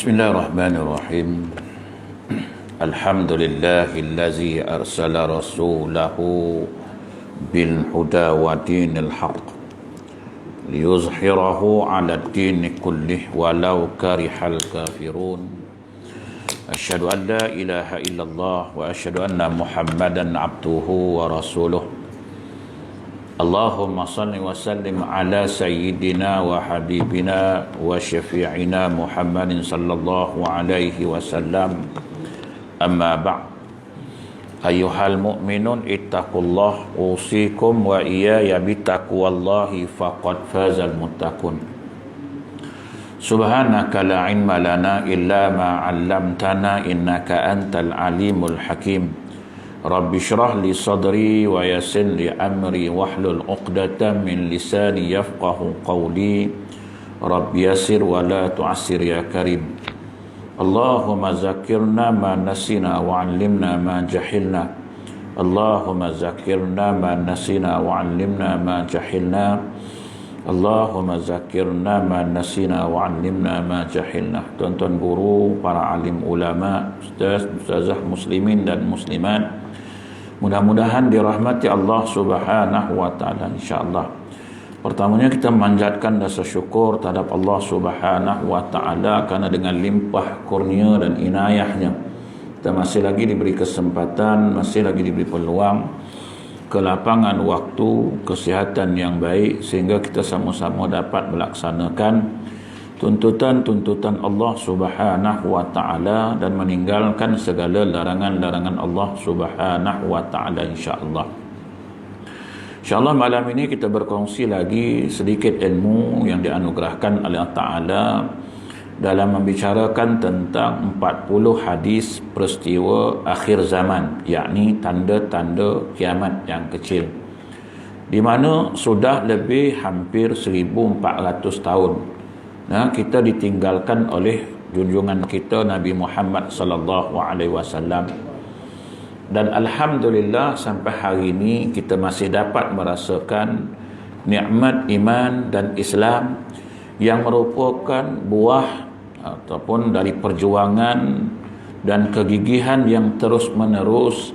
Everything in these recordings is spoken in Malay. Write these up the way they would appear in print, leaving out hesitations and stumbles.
Bismillahirrahmanirrahim. Alhamdulillahillazi arsala rasulahu bil huda wa dinil haqq liyuzhirahu 'ala ad-din kullih walau karihal kafirun. Asyhadu an la ilaha illallah wa asyhadu anna Muhammadan abduhu wa rasuluh. Allahumma salli wa sallim ala sayyidina wa habibina wa syafi'ina Muhammadin sallallahu alaihi wasallam. Amma ba'd. Ayyuhal mu'minun ittaqullah usikum wa iyaya bitaqwallahi faqad fazal muttaqun. Subhanaka la ilma lana illa ma 'allamtana innaka antal alimul hakim. Rabbi syrah li sadri wa yassir li amri wahlul 'uqdatam min lisani yafqahu qawli. Rabbi yassir wa la tu'assir ya karim. Allahumma zakirna ma nasina wa 'allimna ma jahilna. Allahumma zakirna ma nasina wa 'allimna ma jahilna. Allahumma zakirna ma nasina wa 'allimna ma jahilna. Tuan-tuan guru, para alim ulama, ustazah muslimin dan muslimat, mudah-mudahan dirahmati Allah Subhanahu wa taala insyaallah. Pertamanya kita memanjatkan rasa syukur terhadap Allah Subhanahu wa taala kerana dengan limpah kurnia dan inayahnya kita masih lagi diberi kesempatan, masih lagi diberi peluang, kelapangan waktu, kesihatan yang baik sehingga kita sama-sama dapat melaksanakan tuntutan-tuntutan Allah Subhanahu wa taala dan meninggalkan segala larangan-larangan Allah Subhanahu wa taala insya-Allah. Insya-Allah malam ini kita berkongsi lagi sedikit ilmu yang dianugerahkan oleh Allah Taala dalam membicarakan tentang 40 hadis peristiwa akhir zaman, yakni tanda-tanda kiamat yang kecil, di mana sudah lebih hampir 1400 tahun kita ditinggalkan oleh junjungan kita Nabi Muhammad sallallahu alaihi wasallam. Dan alhamdulillah sampai hari ini kita masih dapat merasakan nikmat iman dan Islam yang merupakan buah ataupun dari perjuangan dan kegigihan yang terus-menerus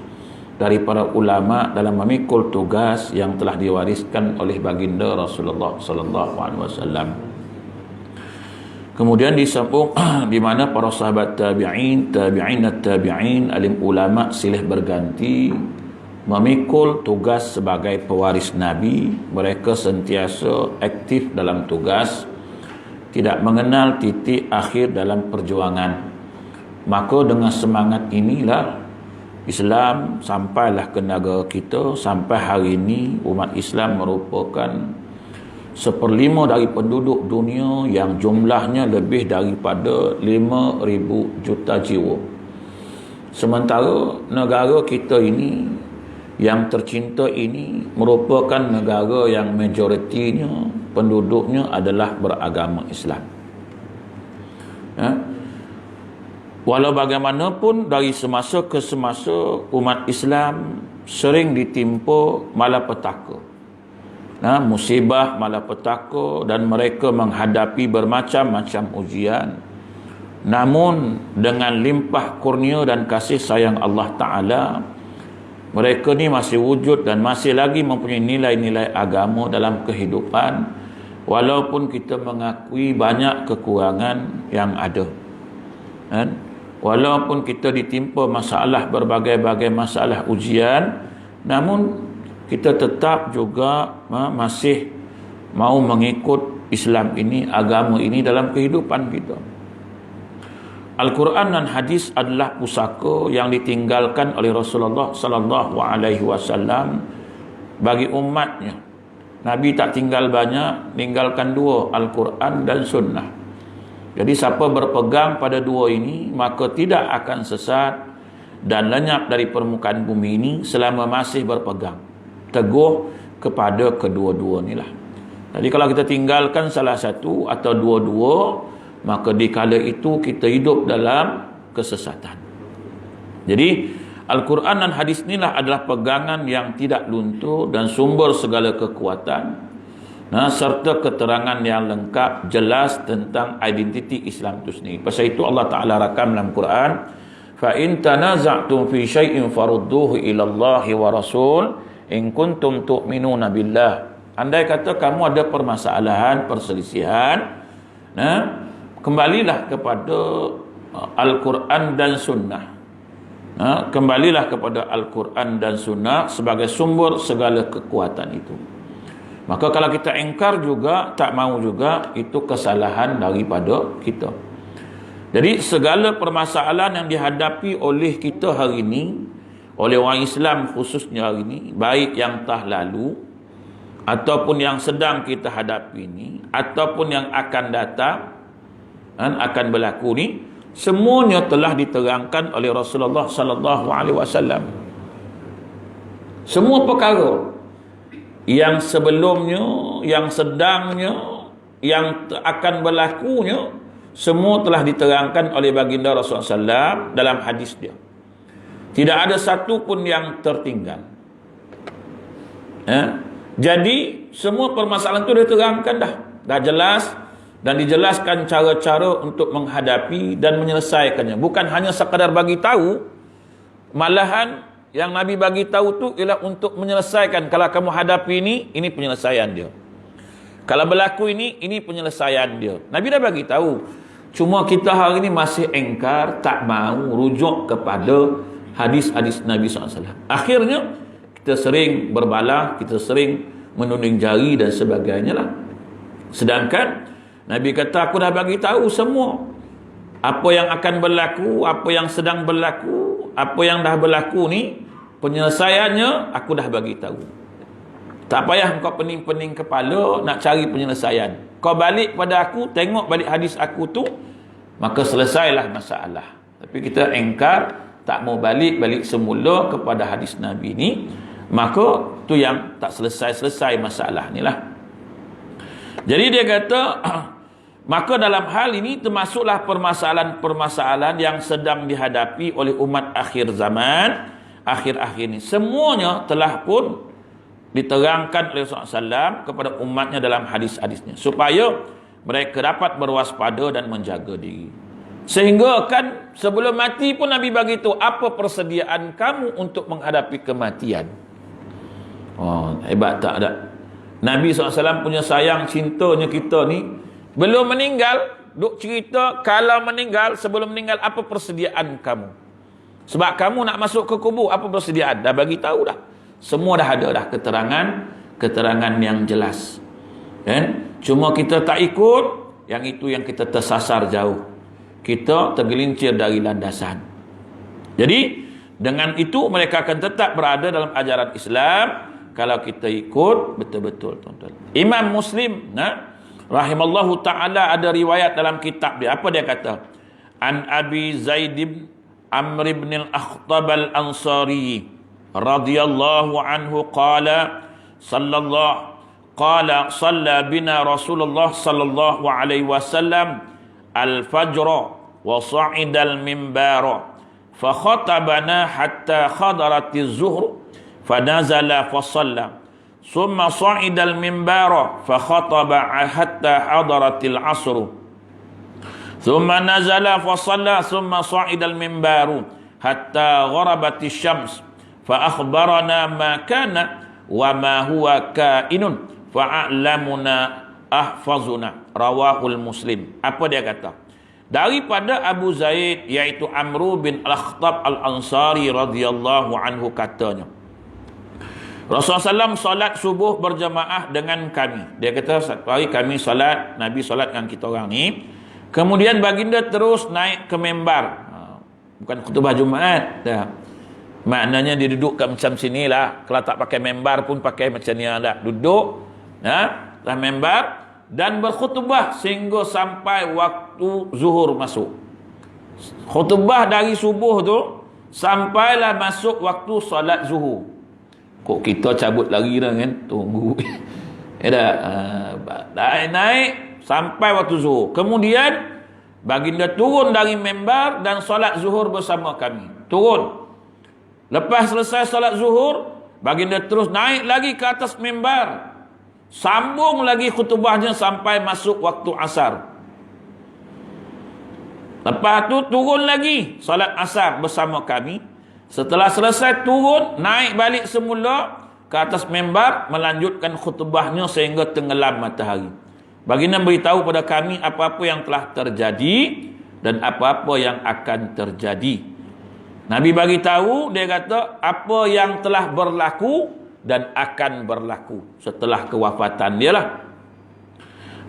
dari para ulama dalam memikul tugas yang telah diwariskan oleh baginda Rasulullah sallallahu alaihi wasallam. Kemudian disambung di mana para sahabat tabi'in, tabi'in, alim ulama silih berganti memikul tugas sebagai pewaris Nabi. Mereka sentiasa aktif dalam tugas, tidak mengenal titik akhir dalam perjuangan. Maka dengan semangat inilah Islam sampailah ke negara kita. Sampai hari ini umat Islam merupakan 1/5 dari penduduk dunia yang jumlahnya lebih daripada 5,000 juta jiwa. Sementara negara kita ini yang tercinta ini merupakan negara yang majoritinya penduduknya adalah beragama Islam. Walau bagaimanapun dari semasa ke semasa umat Islam sering ditimpa malapetaka, musibah, malapetaka, dan mereka menghadapi bermacam-macam ujian. Namun dengan limpah kurnia dan kasih sayang Allah Ta'ala, mereka ni masih wujud dan masih lagi mempunyai nilai-nilai agama dalam kehidupan, walaupun kita mengakui banyak kekurangan yang ada. Walaupun kita ditimpa masalah, berbagai-bagai masalah ujian, namun kita tetap juga masih mau mengikut Islam ini, agama ini dalam kehidupan kita. Al-Quran dan hadis adalah pusaka yang ditinggalkan oleh Rasulullah sallallahu alaihi wasallam bagi umatnya. Nabi tak tinggal banyak, tinggalkan 2, Al-Quran dan Sunnah. Jadi siapa berpegang pada 2 ini, maka tidak akan sesat dan lenyap dari permukaan bumi ini selama masih berpegang teguh kepada kedua-dua inilah. Jadi kalau kita tinggalkan salah satu atau dua-dua, maka di kala itu kita hidup dalam kesesatan. Jadi Al-Quran dan hadis inilah adalah pegangan yang tidak luntur dan sumber segala kekuatan. serta keterangan yang lengkap jelas tentang identiti Islam itu sendiri. Pasal itu Allah Taala rakam dalam Quran, fa in tanaza'tum fi syai'in farudduhu ila Allah wa Rasul in kuntum tu'minuna billah. Andai kata kamu ada permasalahan, perselisihan, kembalilah kepada Al-Quran dan Sunnah. Kembalilah kepada Al-Quran dan Sunnah sebagai sumber segala kekuatan itu. Maka kalau kita ingkar juga, tak mau juga, itu kesalahan daripada kita. Jadi segala permasalahan yang dihadapi oleh kita hari ini, oleh orang Islam khususnya hari ini, baik yang telah lalu ataupun yang sedang kita hadapi ini, ataupun yang akan datang, akan berlaku ni, semuanya telah diterangkan oleh Rasulullah sallallahu alaihi wasallam. Semua perkara yang sebelumnya, yang sedangnya, yang akan berlakunya, semua telah diterangkan oleh baginda Rasulullah SAW dalam hadis dia. Tidak ada satu pun yang tertinggal. Jadi semua permasalahan itu diterangkan dah jelas, dan dijelaskan cara-cara untuk menghadapi dan menyelesaikannya. Bukan hanya sekadar bagi tahu, malahan yang Nabi bagi tahu tu ialah untuk menyelesaikan. Kalau kamu hadapi ini penyelesaian dia. Kalau berlaku ini penyelesaian dia. Nabi dah bagi tahu. Cuma kita hari ini masih engkar, tak mau rujuk kepada hadis-hadis Nabi SAW. Akhirnya kita sering berbalah, kita sering menunding jari dan sebagainya lah. Sedangkan Nabi kata, aku dah bagi tahu semua. Apa yang akan berlaku, apa yang sedang berlaku, apa yang dah berlaku ni, penyelesaiannya aku dah bagi tahu. Tak payah kau pening-pening kepala nak cari penyelesaian. Kau balik pada aku, tengok balik hadis aku tu, maka selesailah masalah. Tapi kita engkar, tak mau balik semula kepada hadis Nabi ni, maka tu yang tak selesai masalah ni lah. Jadi dia kata, maka dalam hal ini termasuklah permasalahan-permasalahan yang sedang dihadapi oleh umat akhir zaman, akhir-akhir ini. Semuanya telah pun diterangkan oleh Rasulullah SAW kepada umatnya dalam hadis-hadisnya, supaya mereka dapat berwaspada dan menjaga diri. Sehingga kan sebelum mati pun Nabi bagi tahu apa persediaan kamu untuk menghadapi kematian. Oh, hebat tak ada? Nabi SAW punya sayang, cintanya kita ni, belum meninggal, duk cerita kalau meninggal, sebelum meninggal apa persediaan kamu. Sebab kamu nak masuk ke kubur, apa persediaan? Dah bagi tahu dah. Semua dah ada dah keterangan yang jelas. Kan? Cuma kita tak ikut, yang itu yang kita tersasar jauh. Kita tergelincir dari landasan. Jadi dengan itu mereka akan tetap berada dalam ajaran Islam kalau kita ikut betul-betul, tuan-tuan. Imam Muslim, rahimallahu ta'ala, ada riwayat dalam kitab dia. Apa dia kata? An Abi Zaid Amr ibn al-Akhtab al-Ansari radhiyallahu anhu qala salla bina Rasulullah sallallahu alaihi wasallam al-fajr wa sa'ida al-minbar fa khatabana hatta hadaratiz zuhr fa nazala fa shalla thumma sa'ida al-minbar fa khataba hatta hadaratil asr thumma nazala fa shalla thumma sa'ida al-minbar hatta gharabatis syams fa akhbarana ma kana wa ma huwa kainun fa a'lamuna ahfazuna, rawahul Muslim. Apa dia kata? Daripada Abu Zaid, iaitu Amr bin Al-Akhtab Al-Ansari radhiyallahu anhu, katanya, Rasulullah SAW solat subuh berjamaah dengan kami. Dia kata satu hari kami solat, Nabi solat dengan kita orang ni. Kemudian baginda terus naik ke mimbar. Bukan khutbah Jumaat dah. Maknanya dia duduk kat macam sinilah. Kalau tak pakai mimbar pun pakai macam ni lah. Duduk dah mimbar dan berkhutbah sehingga sampai waktu zuhur masuk. Khutbah dari subuh tu sampailah masuk waktu solat zuhur. Kok kita cabut lagi dah kan? Tunggu. Naik sampai waktu zuhur. Kemudian baginda turun dari mimbar dan solat zuhur bersama kami. Turun. Lepas selesai solat zuhur, baginda terus naik lagi ke atas mimbar. Sambung lagi khutbahnya sampai masuk waktu asar. Lepas tu turun lagi solat asar bersama kami. Setelah selesai turun, naik balik semula ke atas mimbar, melanjutkan khutbahnya sehingga tenggelam matahari. Baginda beritahu pada kami apa-apa yang telah terjadi dan apa-apa yang akan terjadi. Nabi bagi tahu, dia kata apa yang telah berlaku dan akan berlaku setelah kewafatan dia lah.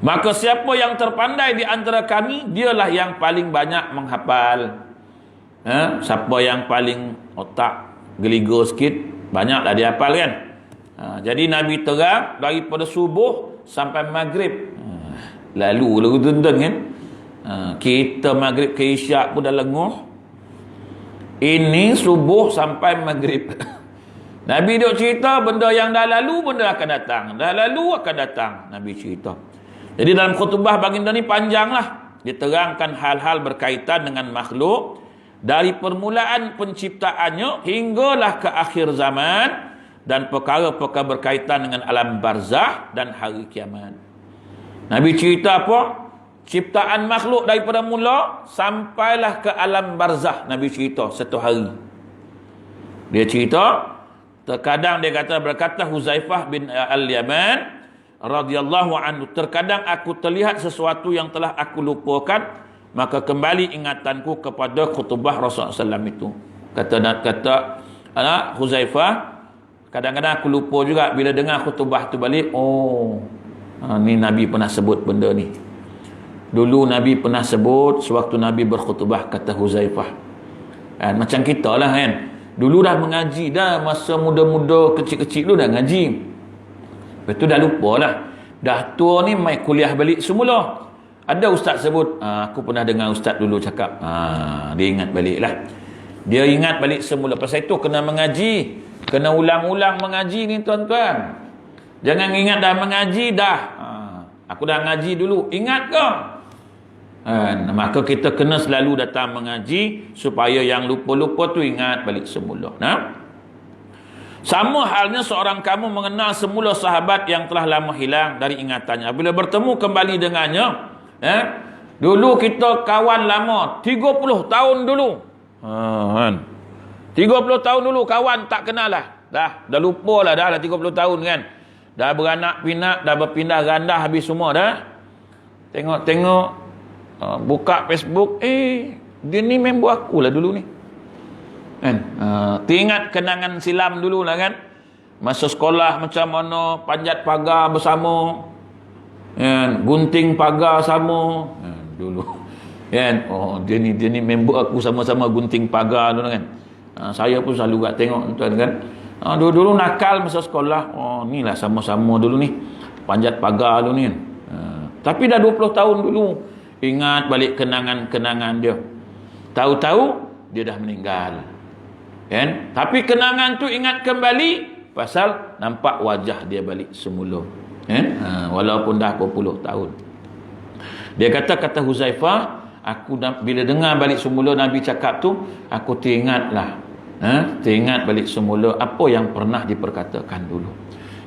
Maka siapa yang terpandai di antara kami, dialah yang paling banyak menghafal. Siapa yang paling otak geligo sikit, banyaklah dia hafal kan. Jadi Nabi terang daripada subuh sampai maghrib. Lalu tuan-tuan kan. Kita maghrib ke isyak pun dah lenguh. Ini subuh sampai maghrib. Nabi duk cerita benda yang dah lalu, benda akan datang. Dah lalu akan datang. Nabi cerita. Jadi dalam khutbah baginda ni panjanglah. Diterangkan hal-hal berkaitan dengan makhluk. Dari permulaan penciptaannya hinggalah ke akhir zaman. Dan perkara-perkara berkaitan dengan alam barzah dan hari kiamat. Nabi cerita apa? Ciptaan makhluk daripada mula sampailah ke alam barzah. Nabi cerita satu hari. Dia cerita, terkadang dia berkata Huzaifah bin Al-Yaman radhiyallahu anhu, terkadang aku terlihat sesuatu yang telah aku lupakan, maka kembali ingatanku kepada khutbah Rasulullah SAW itu. Kata Huzaifah, kadang-kadang aku lupa juga bila dengar khutbah tu balik. Ni Nabi pernah sebut benda ni. Dulu Nabi pernah sebut sewaktu Nabi berkhutbah, kata Huzaifah. Macam kita lah kan. Dulu dah mengaji dah, masa muda-muda kecil-kecil dulu dah ngaji. Lepas tu dah lupa lah. Dah tua ni mai kuliah balik semula. Ada ustaz sebut, aku pernah dengar ustaz dulu cakap. Dia ingat balik lah. Dia ingat balik semula. Pasal itu kena mengaji. Kena ulang-ulang mengaji ni tuan-tuan. Jangan ingat dah mengaji dah. Aku dah ngaji dulu. Ingat ke? Maka kita kena selalu datang mengaji supaya yang lupa-lupa tu ingat balik semula. Sama halnya seorang kamu mengenal semula sahabat yang telah lama hilang dari ingatannya. Bila bertemu kembali dengannya, dulu kita kawan lama 30 tahun dulu. 30 tahun dulu kawan tak kenal lah. Dah lupa lah dah 30 tahun kan. Dah beranak pinak, dah berpindah ganda habis semua dah. Tengok buka Facebook, dia ni member aku lah dulu ni. Kan? Teringat kenangan silam dulu lah kan. Masa sekolah macam mana, panjat pagar bersama. Kan? Gunting pagar sama. Dulu. Kan? Dia ni member aku sama-sama gunting pagar dulu kan. Saya pun selalu kat tengok tuan kan. Dulu nakal masa sekolah. Ni lah sama-sama dulu ni. Panjat pagar dulu ni kan. Tapi dah 20 tahun dulu. Ingat balik kenangan-kenangan dia. Tahu-tahu dia dah meninggal. Kan? Tapi kenangan tu ingat kembali pasal nampak wajah dia balik semula. Kan? Walaupun dah berpuluh tahun. Dia kata Huzaifah, aku bila dengar balik semula Nabi cakap tu, aku teringatlah. Teringat balik semula apa yang pernah diperkatakan dulu.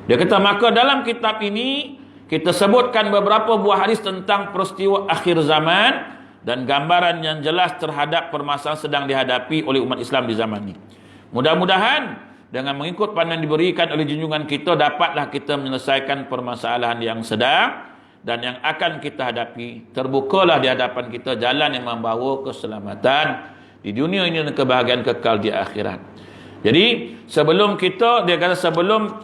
Dia kata maka dalam kitab ini kita sebutkan beberapa buah hadis tentang peristiwa akhir zaman dan gambaran yang jelas terhadap permasalahan sedang dihadapi oleh umat Islam di zaman ini. Mudah-mudahan dengan mengikut panduan diberikan oleh junjungan kita, dapatlah kita menyelesaikan permasalahan yang sedang dan yang akan kita hadapi. Terbukalah di hadapan kita jalan yang membawa keselamatan di dunia ini dan kebahagiaan kekal di akhirat. Jadi sebelum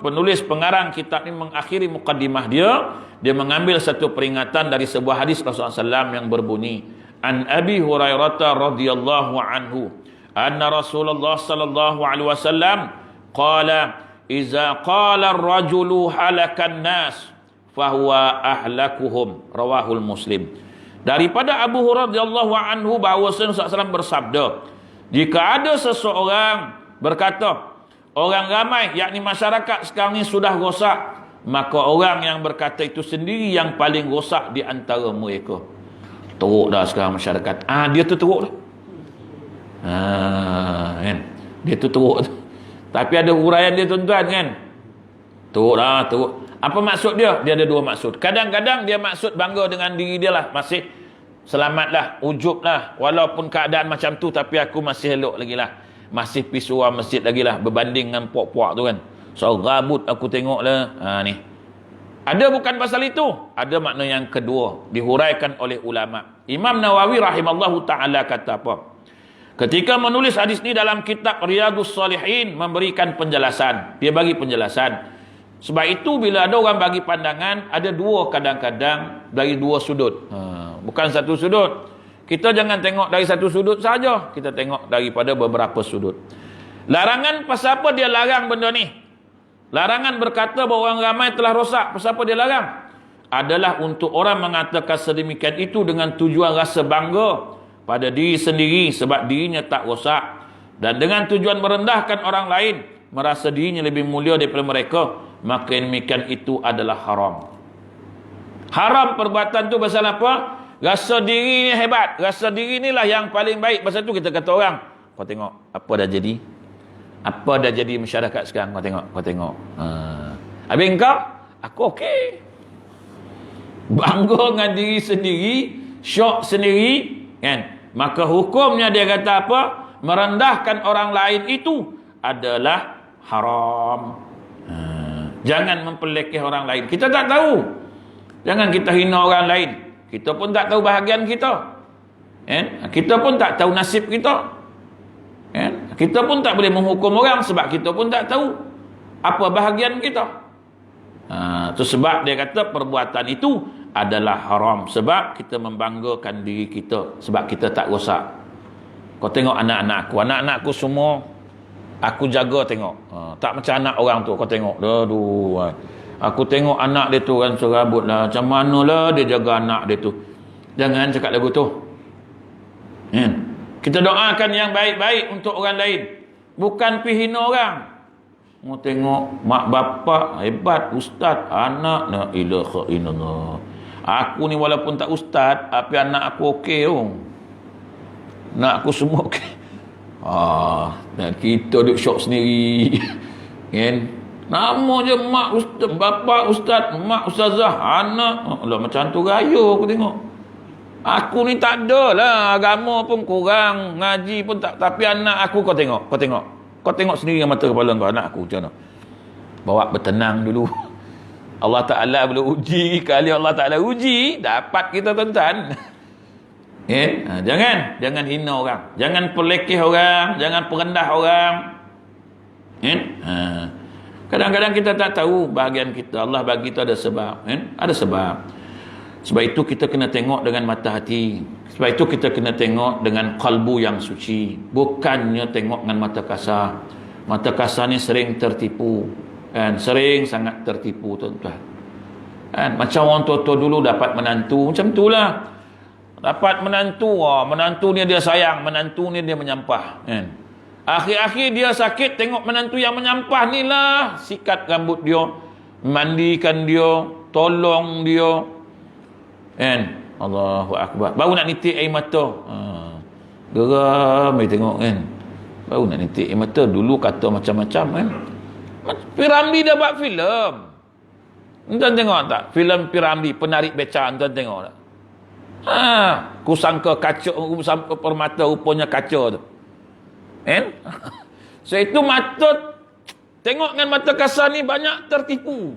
penulis pengarang kitab ini mengakhiri mukaddimah dia mengambil satu peringatan dari sebuah hadis Rasulullah SAW yang berbunyi, An Abi Hurairah radhiyallahu anhu, anna Rasulullah sallallahu alaihi wasallam qala, iza qala ar-rajulu halakan nas fahuwa ahlakuhum, rawahul Muslim. Daripada Abu Hurairah radhiyallahu anhu bahawa Rasulullah SAW bersabda, jika ada seseorang berkata, orang ramai yakni masyarakat sekarang ni sudah rosak, maka orang yang berkata itu sendiri yang paling rosak di antara mereka. Teruk dah sekarang masyarakat. Dia tu teruk dah. Kan? Dia tu teruk tu. Tapi ada uraian dia tuan-tuan kan. Teruk dah, teruk. Apa maksud dia? Dia ada dua maksud. Kadang-kadang dia maksud bangga dengan diri dia lah. Masih selamatlah, ujublah. Walaupun keadaan macam tu, tapi aku masih elok lagi lah. Masih pergi surau masjid lagi lah. Berbanding dengan puak-puak tu kan. So, rambut aku tengok lah. Ni. Ada bukan pasal itu. Ada makna yang kedua. Dihuraikan oleh ulama. Imam Nawawi rahimallahu ta'ala kata apa? Ketika menulis hadis ni dalam kitab Riyadhus Shalihin, memberikan penjelasan. Dia bagi penjelasan. Sebab itu bila ada orang bagi pandangan, ada dua kadang-kadang dari dua sudut. Bukan satu sudut. Kita jangan tengok dari satu sudut saja. Kita tengok daripada beberapa sudut. Larangan pasal apa dia larang benda ni? Larangan berkata bahawa orang ramai telah rosak. Pasal apa dia larang? Adalah untuk orang mengatakan sedemikian itu dengan tujuan rasa bangga pada diri sendiri sebab dirinya tak rosak. Dan dengan tujuan merendahkan orang lain, merasa dirinya lebih mulia daripada mereka, maka demikian itu adalah haram. Haram perbuatan tu pasal apa? Rasa diri ni hebat. Rasa diri inilah yang paling baik. Pasal tu kita kata orang, kau tengok apa dah jadi. Apa dah jadi masyarakat sekarang. Kau tengok, kau tengok. Habis engkau, aku okey. Bangga dengan diri sendiri, syok sendiri, kan? Maka hukumnya dia kata apa? Merendahkan orang lain itu adalah haram. Jangan mempelekeh orang lain. Kita tak tahu. Jangan kita hina orang lain. Kita pun tak tahu bahagian kita. Kita pun tak tahu nasib kita. Kita pun tak boleh menghukum orang sebab kita pun tak tahu apa bahagian kita. Itu sebab dia kata perbuatan itu adalah haram. Sebab kita membanggakan diri kita. Sebab kita tak rosak. Kau tengok anak-anak aku. Anak-anak aku semua aku jaga tengok. Tak macam anak orang tu. Kau tengok. Aduh. Aku tengok anak dia tu kan serabut lah. Macam manalah dia jaga anak dia tu. Jangan cakap lagu tu. Kita doakan yang baik-baik untuk orang lain. Bukan pergi hina orang. Mau tengok mak bapak hebat. Ustaz. Anak. La ilaha illallah. Aku ni walaupun tak ustaz. Tapi anak aku okey tu. Anak aku semua okey. Dan kita duduk syok sendiri. Kan? Nama je mak ustaz, bapa ustaz, mak ustazah, anak. Lah macam tu raya aku tengok. Aku ni tak ada lah, agama pun kurang, ngaji pun tak, tapi anak aku kau tengok, kau tengok. Kau tengok sendiri dengan mata kepala kau, anak aku macam mana. Bawa bertenang dulu. Allah Ta'ala boleh uji, kali Allah Ta'ala uji, dapat kita tuan-tuan. Jangan hina orang, jangan pelekeh orang, jangan perendah orang. Kadang-kadang kita tak tahu bahagian kita. Allah bagi kita ada sebab. Ada sebab. Sebab itu kita kena tengok dengan mata hati. Sebab itu kita kena tengok dengan kalbu yang suci. Bukannya tengok dengan mata kasar. Mata kasar ni sering tertipu. Sering sangat tertipu tuan-tuan. Macam orang tua-tua dulu dapat menantu. Macam itulah. Dapat menantu. Menantu ni dia sayang. Menantu ni dia menyampah. Akhir-akhir dia sakit. Tengok menantu yang menyampah ni lah. Sikat rambut dia. Mandikan dia. Tolong dia. Allahu Akbar. Baru nak nitik air mata. Geram dia tengok kan. Baru nak nitik air mata. Dulu kata macam-macam kan. Piramli dah buat filem. Tuan tengok tak? Filem Piramli, penarik beca. Tuan tengok tak? Ku sangka kaca, ku sangka permata rupanya kaca tu. So itu mata, tengok dengan mata kasar ni banyak tertipu.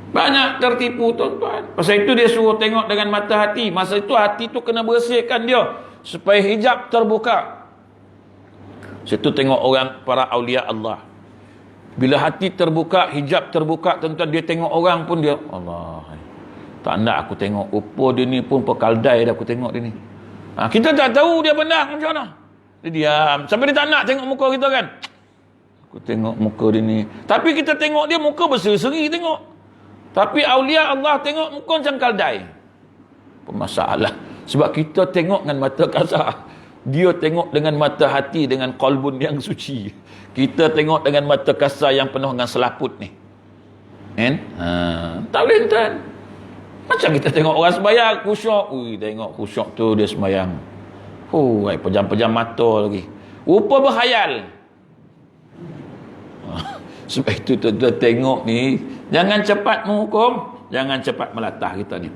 Banyak tertipu tuan-tuan. Pasal itu dia suruh tengok dengan mata hati. Masa itu hati tu kena bersihkan dia supaya hijab terbuka. Situ tengok orang para awliya Allah. Bila hati terbuka, hijab terbuka, tuan-tuan, dia tengok orang pun dia Allah. Tak nak aku tengok rupa dia ni pun pekaldai dah aku tengok dia ni. Kita tak tahu dia benar macam mana. Dia diam. Sampai dia tak nak tengok muka kita kan. Aku tengok muka dia ni. Tapi kita tengok dia muka berseri-seri tengok. Tapi awliya Allah tengok muka macam kaldai. Masalah. Sebab kita tengok dengan mata kasar. Dia tengok dengan mata hati, dengan qalbun yang suci. Kita tengok dengan mata kasar yang penuh dengan selaput ni. Tak boleh tuan. Macam kita tengok orang sembahyang khusyuk. Tengok khusyuk tu dia sembahyang. Pejam-pejam mata lagi. Rupa berkhayal. Sebab itu tuan-tuan tengok ni, jangan cepat menghukum, jangan cepat melatah kita ni.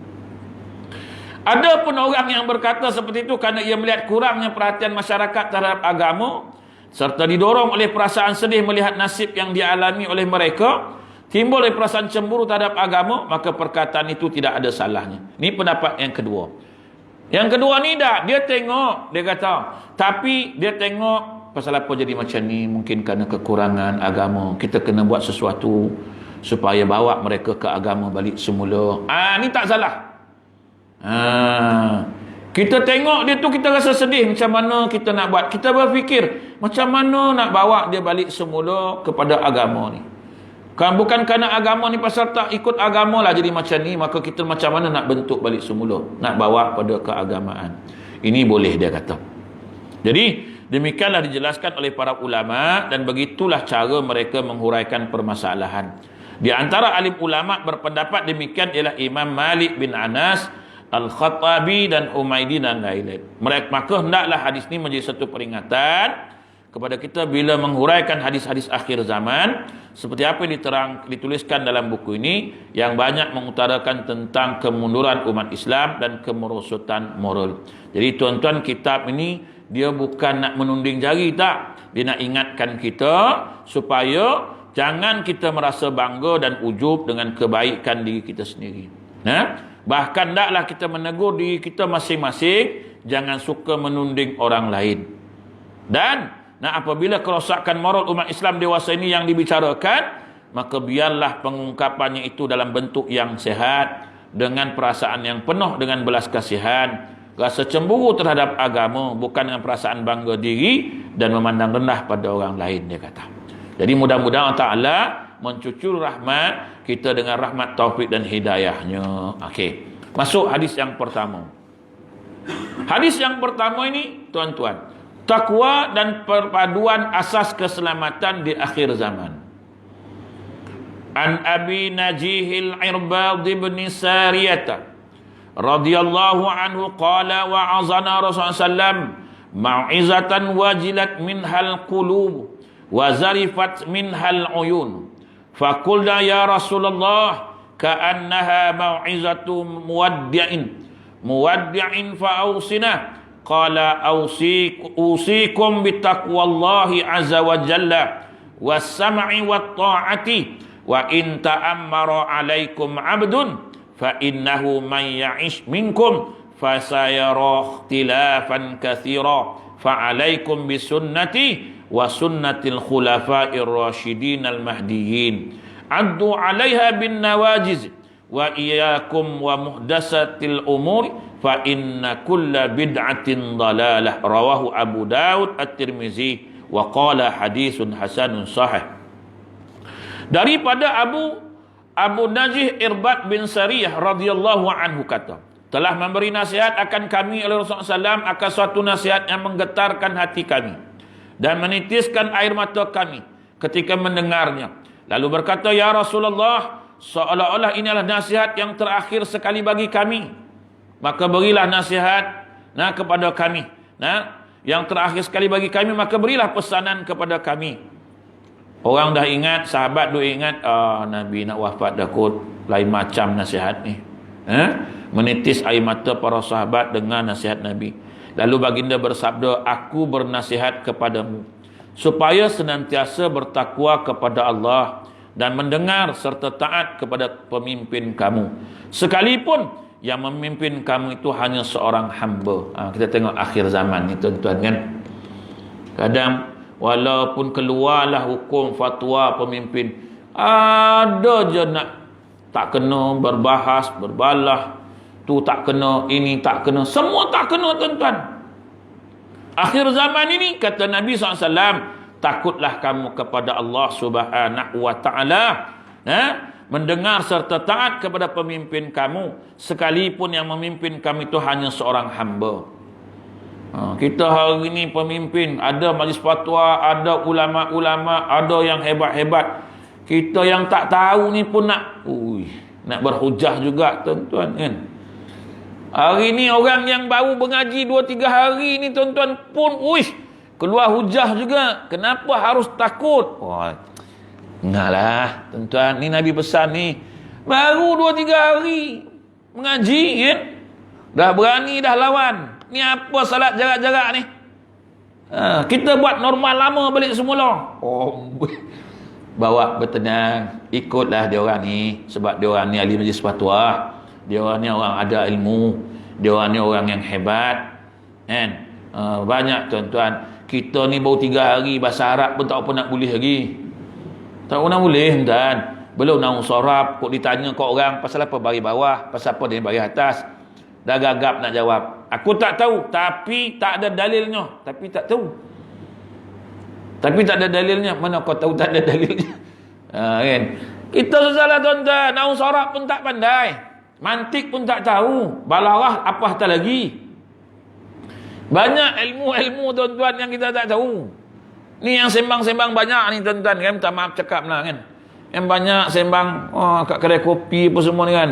Ada pun orang yang berkata seperti itu kerana ia melihat kurangnya perhatian masyarakat terhadap agama, serta didorong oleh perasaan sedih melihat nasib yang dialami oleh mereka, timbul oleh perasaan cemburu terhadap agama, maka perkataan itu tidak ada salahnya. Ini pendapat yang kedua. Yang kedua ni dah, dia tengok, dia kata, tapi dia tengok pasal apa jadi macam ni, mungkin kerana kekurangan agama, kita kena buat sesuatu supaya bawa mereka ke agama balik semula. Ni tak salah. Kita tengok dia tu, kita rasa sedih, macam mana kita nak buat, kita berfikir macam mana nak bawa dia balik semula kepada agama ni. Kan bukan kerana agama ni, pasal tak ikut agama lah jadi macam ni, maka kita macam mana nak bentuk balik semula, nak bawa pada keagamaan. Ini boleh, dia kata. Jadi demikianlah dijelaskan oleh para ulama, dan begitulah cara mereka menghuraikan permasalahan. Di antara alim ulama berpendapat demikian ialah Imam Malik bin Anas, Al-Khattabi dan Humaidi dan lain-lain. Maka hendaklah hadis ini menjadi satu peringatan kepada kita bila menghuraikan hadis-hadis akhir zaman, seperti apa yang dituliskan dalam buku ini, yang banyak mengutarakan tentang kemunduran umat Islam dan kemerosotan moral. Jadi tuan-tuan, kitab ini dia bukan nak menunding jari, tak. Dia nak ingatkan kita supaya jangan kita merasa bangga dan ujub dengan kebaikan diri kita sendiri. Bahkan taklah kita menegur diri kita masing-masing, jangan suka menunding orang lain. Dan apabila kerosakan moral umat Islam dewasa ini yang dibicarakan, maka biarlah pengungkapannya itu dalam bentuk yang sehat, dengan perasaan yang penuh dengan belas kasihan, rasa cemburu terhadap agama, bukan dengan perasaan bangga diri dan memandang rendah pada orang lain, dia kata. Jadi mudah-mudahan Ta'ala mencucur rahmat kita dengan rahmat taufik dan hidayahnya. Okey, masuk hadis yang pertama. Hadis yang pertama ini, tuan-tuan, takwa dan perpaduan asas keselamatan di akhir zaman. An Abi Najihil Irbad bin Sariyata radhiyallahu anhu qala wa'azana Rasulullah sallam mau'izatan wajilat minhal qulub wa zarifat minhal uyun. Faqulna ya Rasulullah ka'annaha mau'izatu muwaddi'in fa'awsina. Qala usikum bitaqwallahi azza wa jalla was-sam'i wat-ta'ati wa in ta'ammara 'alaikum 'abdun fa innahu man ya'ish minkum fasayara ikhtilafan katsira fa 'alaikum bisunnati wa sunnatil khulafa'ir rasyidin al-mahdiyyin addu 'alaiha bin nawajiz wa iyyakum wa muhdatsatil umur fa inna kulla bid'atin dalalah. Rawahu Abu Daud At-Tirmizi wa qala hadisun hasanun sahih. Daripada Abu Najih Irbad bin Sariyah radhiyallahu anhu kata, telah memberi nasihat akan kami oleh Rasulullah SAW akan suatu nasihat yang menggetarkan hati kami dan menitiskan air mata kami ketika mendengarnya. Lalu berkata, ya Rasulullah, seolah-olah ini adalah nasihat yang terakhir sekali bagi kami. Maka berilah nasihat kepada kami. Yang terakhir sekali bagi kami, maka berilah pesanan kepada kami. Orang dah ingat, sahabat dah ingat, Nabi nak wafat dah kot, lain macam nasihat ni. Menitis air mata para sahabat dengan nasihat Nabi. Lalu baginda bersabda, aku bernasihat kepadamu supaya senantiasa bertakwa kepada Allah dan mendengar serta taat kepada pemimpin kamu, sekalipun yang memimpin kamu itu hanya seorang hamba. Kita tengok akhir zaman ni, tuan-tuan, kan. Kadang walaupun keluarlah hukum fatwa pemimpin, ada je nak tak kena, berbahas, berbalah, tu tak kena, ini tak kena, semua tak kena, tuan-tuan. Akhir zaman ini, kata Nabi SAW, takutlah kamu kepada Allah Subhanahu wa ta'ala, mendengar serta taat kepada pemimpin kamu, sekalipun yang memimpin kamu itu hanya seorang hamba. Kita hari ini pemimpin, ada majlis fatwa, ada ulama-ulama, ada yang hebat-hebat. Kita yang tak tahu ni pun nak berhujah juga, tuan-tuan, kan. Hari ni orang yang baru mengaji 2-3 hari ni, tuan-tuan, pun keluar hujah juga. Kenapa harus takut? Ngalah, tuan-tuan, ni Nabi pesan ni. Baru 2-3 hari mengaji, kan? Dah berani dah lawan. Ni apa salat jarak-jarak ni? Kita buat normal lama balik semula. Bawa bertenang, ikutlah dia orang ni, sebab dia orang ni ahli majlis fatwa. Dia orang ni orang ada ilmu. Dia orang ni orang yang hebat. Kan? Banyak tuan-tuan, kita ni baru 3 hari bahasa Arab pun tak apa nak boleh lagi. Tak apa nak boleh, tuan. Belum nak sorab, kok ditanya kau orang pasal apa bagi bawah, pasal apa dia bagi atas. Dah gagap nak jawab. Aku tak tahu, tapi tak ada dalilnya. Tapi tak tahu. Tapi tak ada dalilnya. Mana kau tahu tak ada dalilnya? Kan? Kita salah tuan-tuan. Nahu sorab pun tak pandai. Mantik pun tak tahu. Balaghah apa lagi. Banyak ilmu-ilmu tuan-tuan yang kita tak tahu. Ni yang sembang-sembang banyak ni tuan-tuan kan. Minta maaf cakap lah kan. Yang banyak sembang kat kedai kopi apa semua ni kan.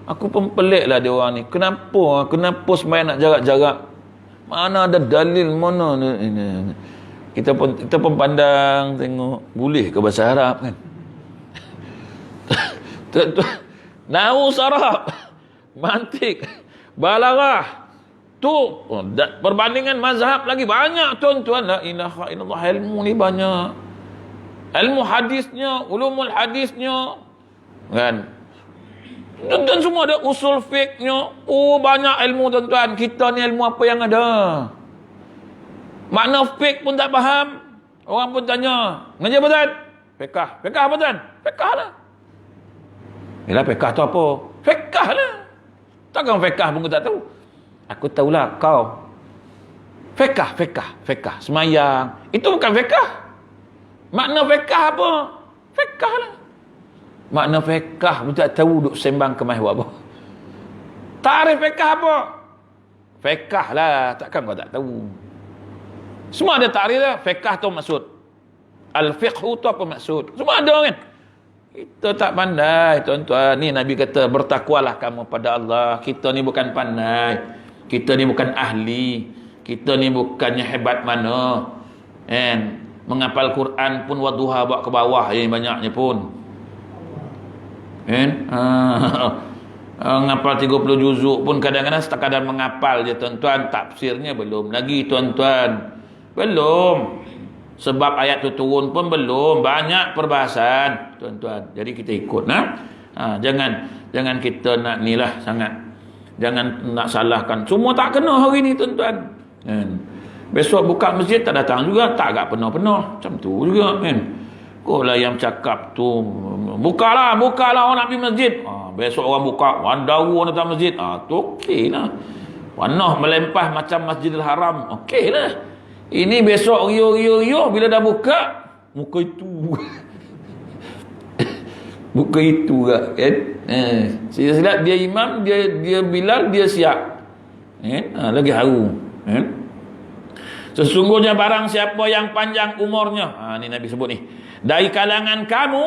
Aku pun pelik lah dia orang ni. Kenapa sembahyang nak jarak-jarak? Mana ada dalil, mana ni. Kita pun pandang tengok boleh ke bahasa Arab kan. Nahu sarab, mantik, balaghah. Tu perbandingan mazhab lagi banyak tuan-tuan. La ilaha illallah, ilmu ni banyak. Ilmu hadisnya, ulumul hadisnya kan. Dan semua ada usul fiqhnya. Banyak ilmu tuan-tuan. Kita ni ilmu apa yang ada? Makna fiqh pun tak faham. Orang pun tanya, ngaji apa tuan? Fiqh. Fiqh apa tuan? Fiqh lah. Yalah, fiqh tu apa? Fiqh lah. Takkan fiqh pun aku tak tahu. Aku tahulah kau. Fiqh. Semayang. Itu bukan fiqh. Makna fiqh apa? Fiqh lah. Makna fiqh pun tak tahu duk sembang kemah buat apa. Tarikh fiqh apa? Fiqh lah. Takkan kau tak tahu. Semua ada tarikh lah. Fiqh tu maksud. Al-fiqhu tu apa maksud? Semua ada kan? Kita tak pandai tuan-tuan. Ni Nabi kata bertakwalah kamu pada Allah. Kita ni bukan pandai. Kita ni bukan ahli. Kita ni bukannya hebat mana. And menghafal Quran pun waduha buat ke bawah yang banyaknya pun. Kan? Ngapal 30 juzuk pun kadang-kadang sekadar menghafal je tuan-tuan. Tafsirnya belum lagi tuan-tuan. Belum. Sebab ayat tu turun pun belum. Banyak perbahasan tuan-tuan. Jadi kita ikut jangan kita nak ni lah sangat. Jangan nak salahkan. Semua tak kena hari ni tuan-tuan. Besok buka masjid tak datang juga. Tak agak penuh-penuh. Macam tu juga kan. Kau lah yang cakap tu, bukalah orang nak pergi masjid. Besok orang buka, wandawu orang datang masjid. Tu okey lah. Panah melempah macam Masjidil Haram. Okey lah. Ini besok rio bila dah buka, muka itu. Buka itu kan. Silap dia imam, dia Bilal, dia siap. Lagi haru. Sesungguhnya barang siapa yang panjang umurnya. Ni Nabi sebut ni. Dari kalangan kamu,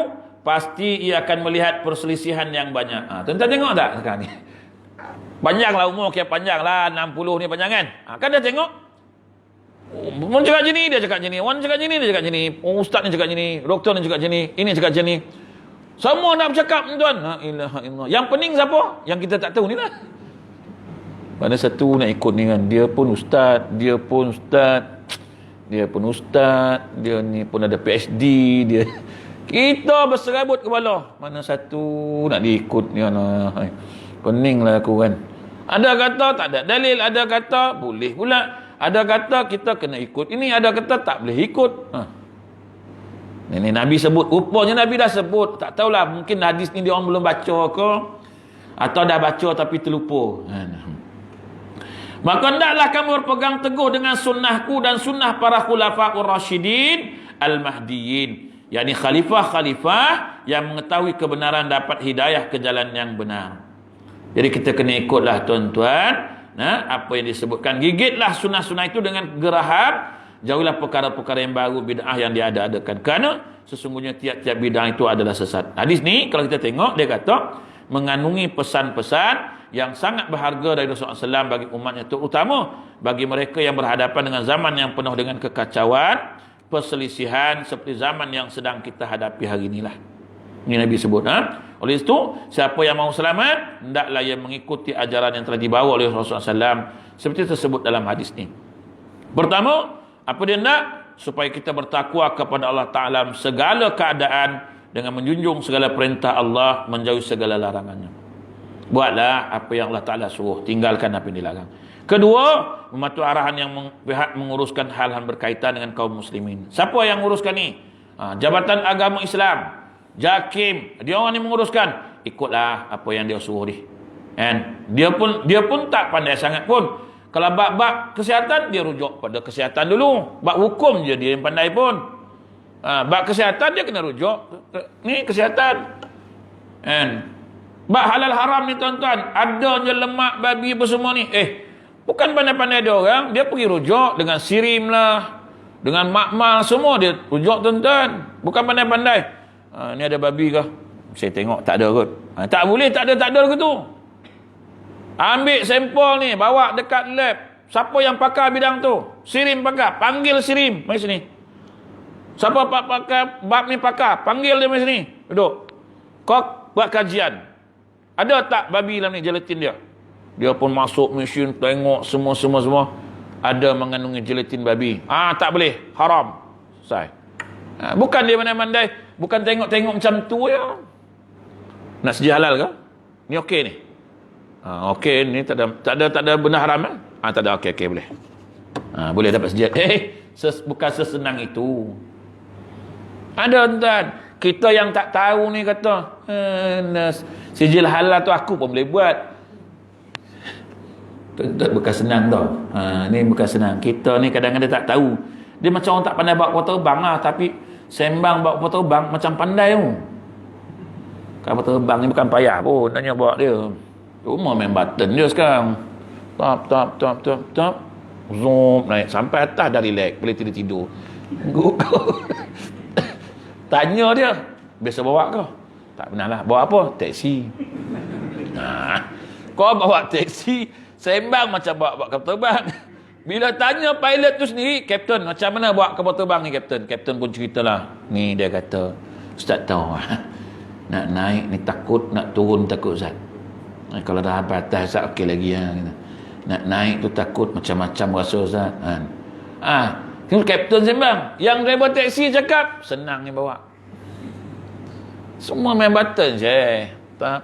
pasti ia akan melihat perselisihan yang banyak. Tuan-tuan tengok tak sekarang ni? Panjanglah umur, panjanglah 60 ni panjang kan? Kan dah tengok? Orang cakap macam ni, dia cakap macam ni. Orang cakap macam ni, dia cakap macam ni. Ustaz ni cakap macam ni. Doktor ni cakap macam ni. Ini cakap macam ni. Semua nak bercakap tuan. La ilaha illallah. Yang pening siapa? Yang kita tak tahu ni lah. Mana satu nak ikut ni kan. Dia pun ustaz. Dia ni pun ada PhD. Kita berserabut kepala. Mana satu nak diikut ni lah. Pening lah aku kan. Ada kata tak ada dalil. Ada kata boleh pula. Ada kata kita kena ikut ini. Ada kata tak boleh ikut. Ini Nabi sebut. Rupanya Nabi dah sebut. Tak tahulah. Mungkin hadis ni dia orang belum baca ke. Atau dah baca tapi terlupa. Maka hendaklah kamu berpegang teguh dengan sunnahku dan sunnah para khulafa'ur rasyidin al-mahdiyyin, yakni khalifah-khalifah yang mengetahui kebenaran, dapat hidayah ke jalan yang benar. Jadi kita kena ikutlah tuan-tuan, apa yang disebutkan. Gigitlah sunnah-sunnah itu dengan geraham. Jauhilah perkara-perkara yang baru, bid'ah yang diada-adakan. Kerana sesungguhnya tiap-tiap bid'ah itu adalah sesat. Hadis ni kalau kita tengok, dia kata mengandungi pesan-pesan yang sangat berharga dari Rasulullah SAW bagi umatnya, terutama bagi mereka yang berhadapan dengan zaman yang penuh dengan kekacauan, perselisihan seperti zaman yang sedang kita hadapi hari inilah. Ini Nabi sebut. Oleh itu, siapa yang mahu selamat, hendaklah ia mengikuti ajaran yang telah dibawa oleh Rasulullah SAW, seperti tersebut dalam hadis ini. Pertama, apa dia hendak? Supaya kita bertakwa kepada Allah Ta'ala segala keadaan, dengan menjunjung segala perintah Allah, menjauhi segala larangannya. Buatlah apa yang Allah Ta'ala suruh, tinggalkan apa yang dilarang. Kedua, mematuhi arahan yang pihak menguruskan hal-hal berkaitan dengan kaum muslimin. Siapa yang menguruskan ni? Jabatan Agama Islam, JAKIM, dia orang yang menguruskan. Ikutlah apa yang dia suruh ni. And dia pun tak pandai sangat pun. Kalau bab kesihatan, dia rujuk pada kesihatan dulu. Bab hukum je dia yang pandai pun. Bab kesihatan dia kena rujuk ni kesihatan. And bab halal haram ni tuan-tuan, adanya lemak babi apa semua ni, bukan pandai-pandai dia orang, dia pergi rujuk dengan sirim lah, dengan makmal semua dia rujuk tuan-tuan. Bukan pandai-pandai. Ni ada babi ke? Saya tengok tak ada kot. Tak boleh tak ada ke tu. Ambil sampel ni, bawa dekat lab. Siapa yang pakar bidang tu? Sirim pakar, panggil sirim mari sini. Siapa pakar bab ni pakar, panggil dia mari sini. Duduk. Kau buat kajian. Ada tak babi dalam ni gelatin dia? Dia pun masuk mesin, tengok semua. Ada mengandungi gelatin babi. Tak boleh, haram. Selesai. Bukan dia pandai-pandai, bukan tengok-tengok macam tu ya. Nak sedia halal ke? Ni okey ni. Okey ni tak ada benda haram kan? Tak ada, okey boleh. Boleh dapat sedia. Bukan sesenang itu. Ada tuan, kita yang tak tahu ni kata, sijil halal tu aku pun boleh buat. Bukan senang tau. Ni bukan senang. Kita ni kadang-kadang tak tahu. Dia macam orang tak pandai bawa kapal terbang lah, tapi sembang bawa kapal terbang macam pandai tu. Kapal terbang ni bukan payah pun tanya bawa dia. Cuma main button dia sekarang. Tap. Zoom naik sampai atas dah relax, boleh tidur. Tanya dia, biasa bawa kau? Tak pernah lah. Bawa apa? Teksi. Kau bawa teksi, sembang macam bawa kapal terbang. Bila tanya pilot tu sendiri, Kapten, macam mana bawa kapal terbang ni Kapten? Kapten pun ceritalah. Ni dia kata, Ustaz tahu, nak naik ni takut, nak turun takut Ustaz. Kalau dah sampai atas Ustaz, okey lagi ya. Nak naik tu takut macam-macam rasa Ustaz. Kapten sembang. Yang driver teksi cakap, senang ni bawa. Semua main button je. Tap.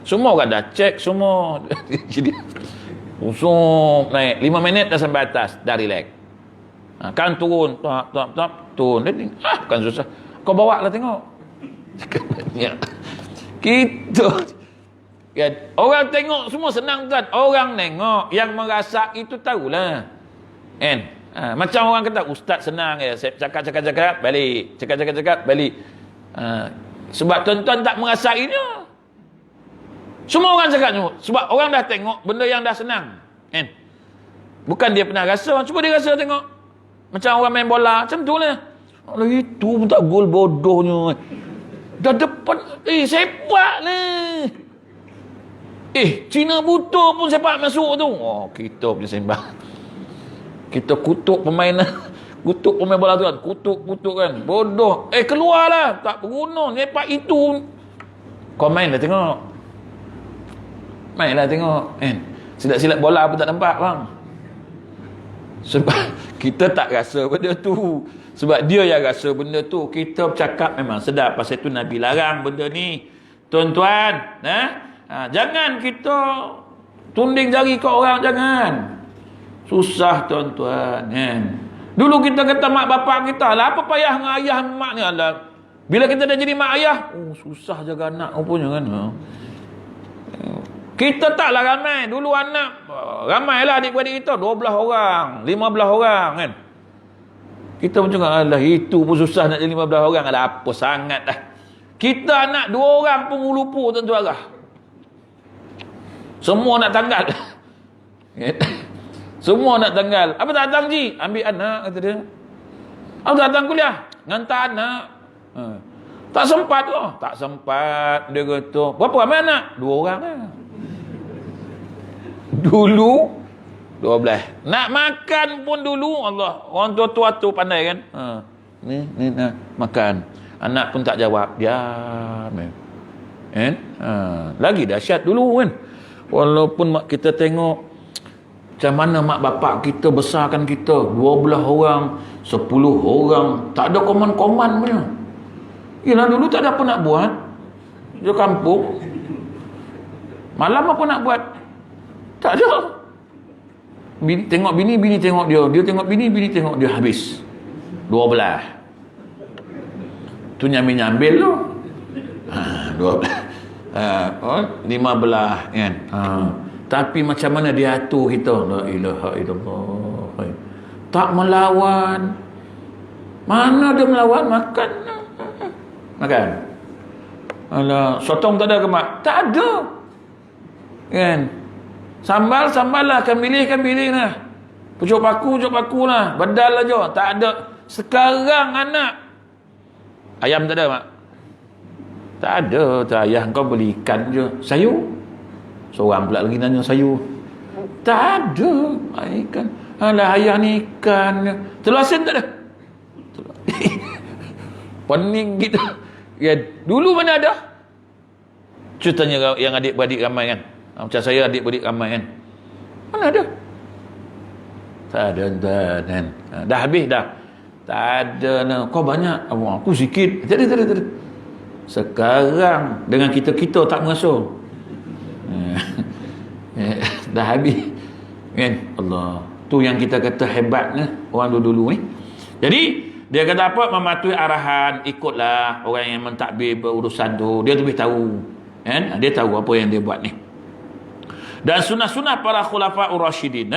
Semua orang dah check semua. Jadi naik 5 minit dah sampai atas, dah relax. Kan turun, tap, turun. Bukan susah. Kau bawa lah tengok. Kita orang tengok semua senang tuan. Orang tengok, yang merasa itu tahulah. Kan? Macam orang kata ustaz senang ya, saya cakap balik, cakap balik. Sebab tuan-tuan tak merasainya. Semua orang cakap sebab orang dah tengok benda yang dah senang. Kan? Bukan dia pernah rasa, cuba dia rasa tengok. Macam orang main bola, macam tu lah. Allah, itu pun tak gol, bodohnya. Dah depan, sepak lah. Cina butuh pun sepak masuk tu. Kita punya sembang. Kita kutuk pemain bola tu kan. Kutuk kan. Bodoh. Keluarlah. Tak berguna. Sepak itu. Kau mainlah tengok. Silat-silat bola pun tak nampak bang. Sebab kita tak rasa benda tu. Sebab dia yang rasa benda tu. Kita bercakap memang sedap. Pasal tu Nabi larang benda ni. Tuan-tuan. Jangan kita tunding jari ke orang. Jangan. Susah tuan-tuan. Dulu kita kata mak bapak kita lah. Apa payah dengan ayah mak ni lah. Bila kita dah jadi mak ayah. Susah jaga anak punya kan. Kita taklah ramai. Dulu anak ramailah adik-beradik kita 12 orang 15 orang kan. Kita pun cakap alah itu pun susah nak jadi 15 orang. Alah apa sangat dah. Kita anak 2 orang pun lupa tuan-tuan lah. Semua nak tanggal. Semua nak tanggal. Apa tak datang Ji? Ambil anak kata dia. Apa tak datang kuliah? Ngantar anak. Tak sempat ke? Tak sempat. Dia kata berapa ramai anak? 2 orang lah. Dulu 12. Nak makan pun dulu Allah. Orang tua-tua tu pandai kan. Ni nak makan. Anak pun tak jawab. Diam. Kan? Lagi dahsyat dulu kan. Walaupun kita tengok macam mana mak bapak kita besarkan kita, 12 orang, 10 orang, tak ada koman-koman punya. Yalah dulu tak ada apa nak buat. Di kampung. Malam apa nak buat? Tak ada. Bini tengok bini, bini tengok dia. Dia tengok bini, bini tengok dia. Habis 12. Tu nyambil-nyambil tu. 12. 15 kan. Tapi macam mana dia atur kita? La ilaha illallah. Tak melawan. Mana dia melawan? Makan. Makan. Alah, sotong tak ada ke mak? Tak ada. Kan? Sambal lah, kan pilih lah. Pucuk paku lah. Bedal aja. Tak ada. Sekarang anak. Ayam tak ada mak? Tak ada. Tak ayah kau beli ikan je. Sayur? Seorang pula lagi nanya sayur. Tak ada. Ikan. Alah ayah ni ikan. Telur asin tak ada? Pening gitu. Ya, dulu mana ada? Ceritanya yang adik-beradik ramai kan. Macam saya adik-beradik ramai kan. Mana ada? Tak ada kan. Dah habis dah. Tak ada. Kau banyak. Aku sikit. Tak ada. Sekarang dengan kita tak merasa. Dah habis. Kan? Allah. Tu yang kita kata hebatnya orang dulu-dulu ni. Jadi dia kata apa? Mematuhi arahan, ikutlah orang yang mentadbir berurusan tu. Dia lebih tahu. Kan? Dia tahu apa yang dia buat ni. Dan sunnah-sunnah para khulafa'ur rasyidin,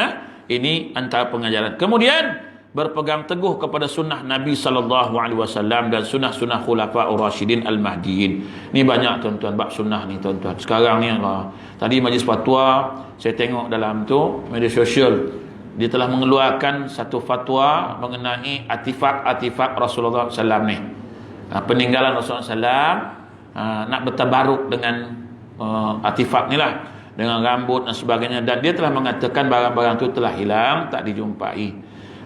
ini antara pengajaran. Kemudian berpegang teguh kepada sunnah Nabi SAW dan sunnah-sunnah khulafa'ur rasyidin al-mahdiyin. Ni banyak tuan-tuan bab sunnah ni tuan-tuan. Sekarang ni Allah. Tadi majlis fatwa saya tengok dalam tu media sosial, dia telah mengeluarkan satu fatwa mengenai artifak Rasulullah SAW ni. Peninggalan Rasulullah SAW, nak bertabaruk dengan artifak ni lah, dengan rambut dan sebagainya, dan dia telah mengatakan barang-barang itu telah hilang, tak dijumpai.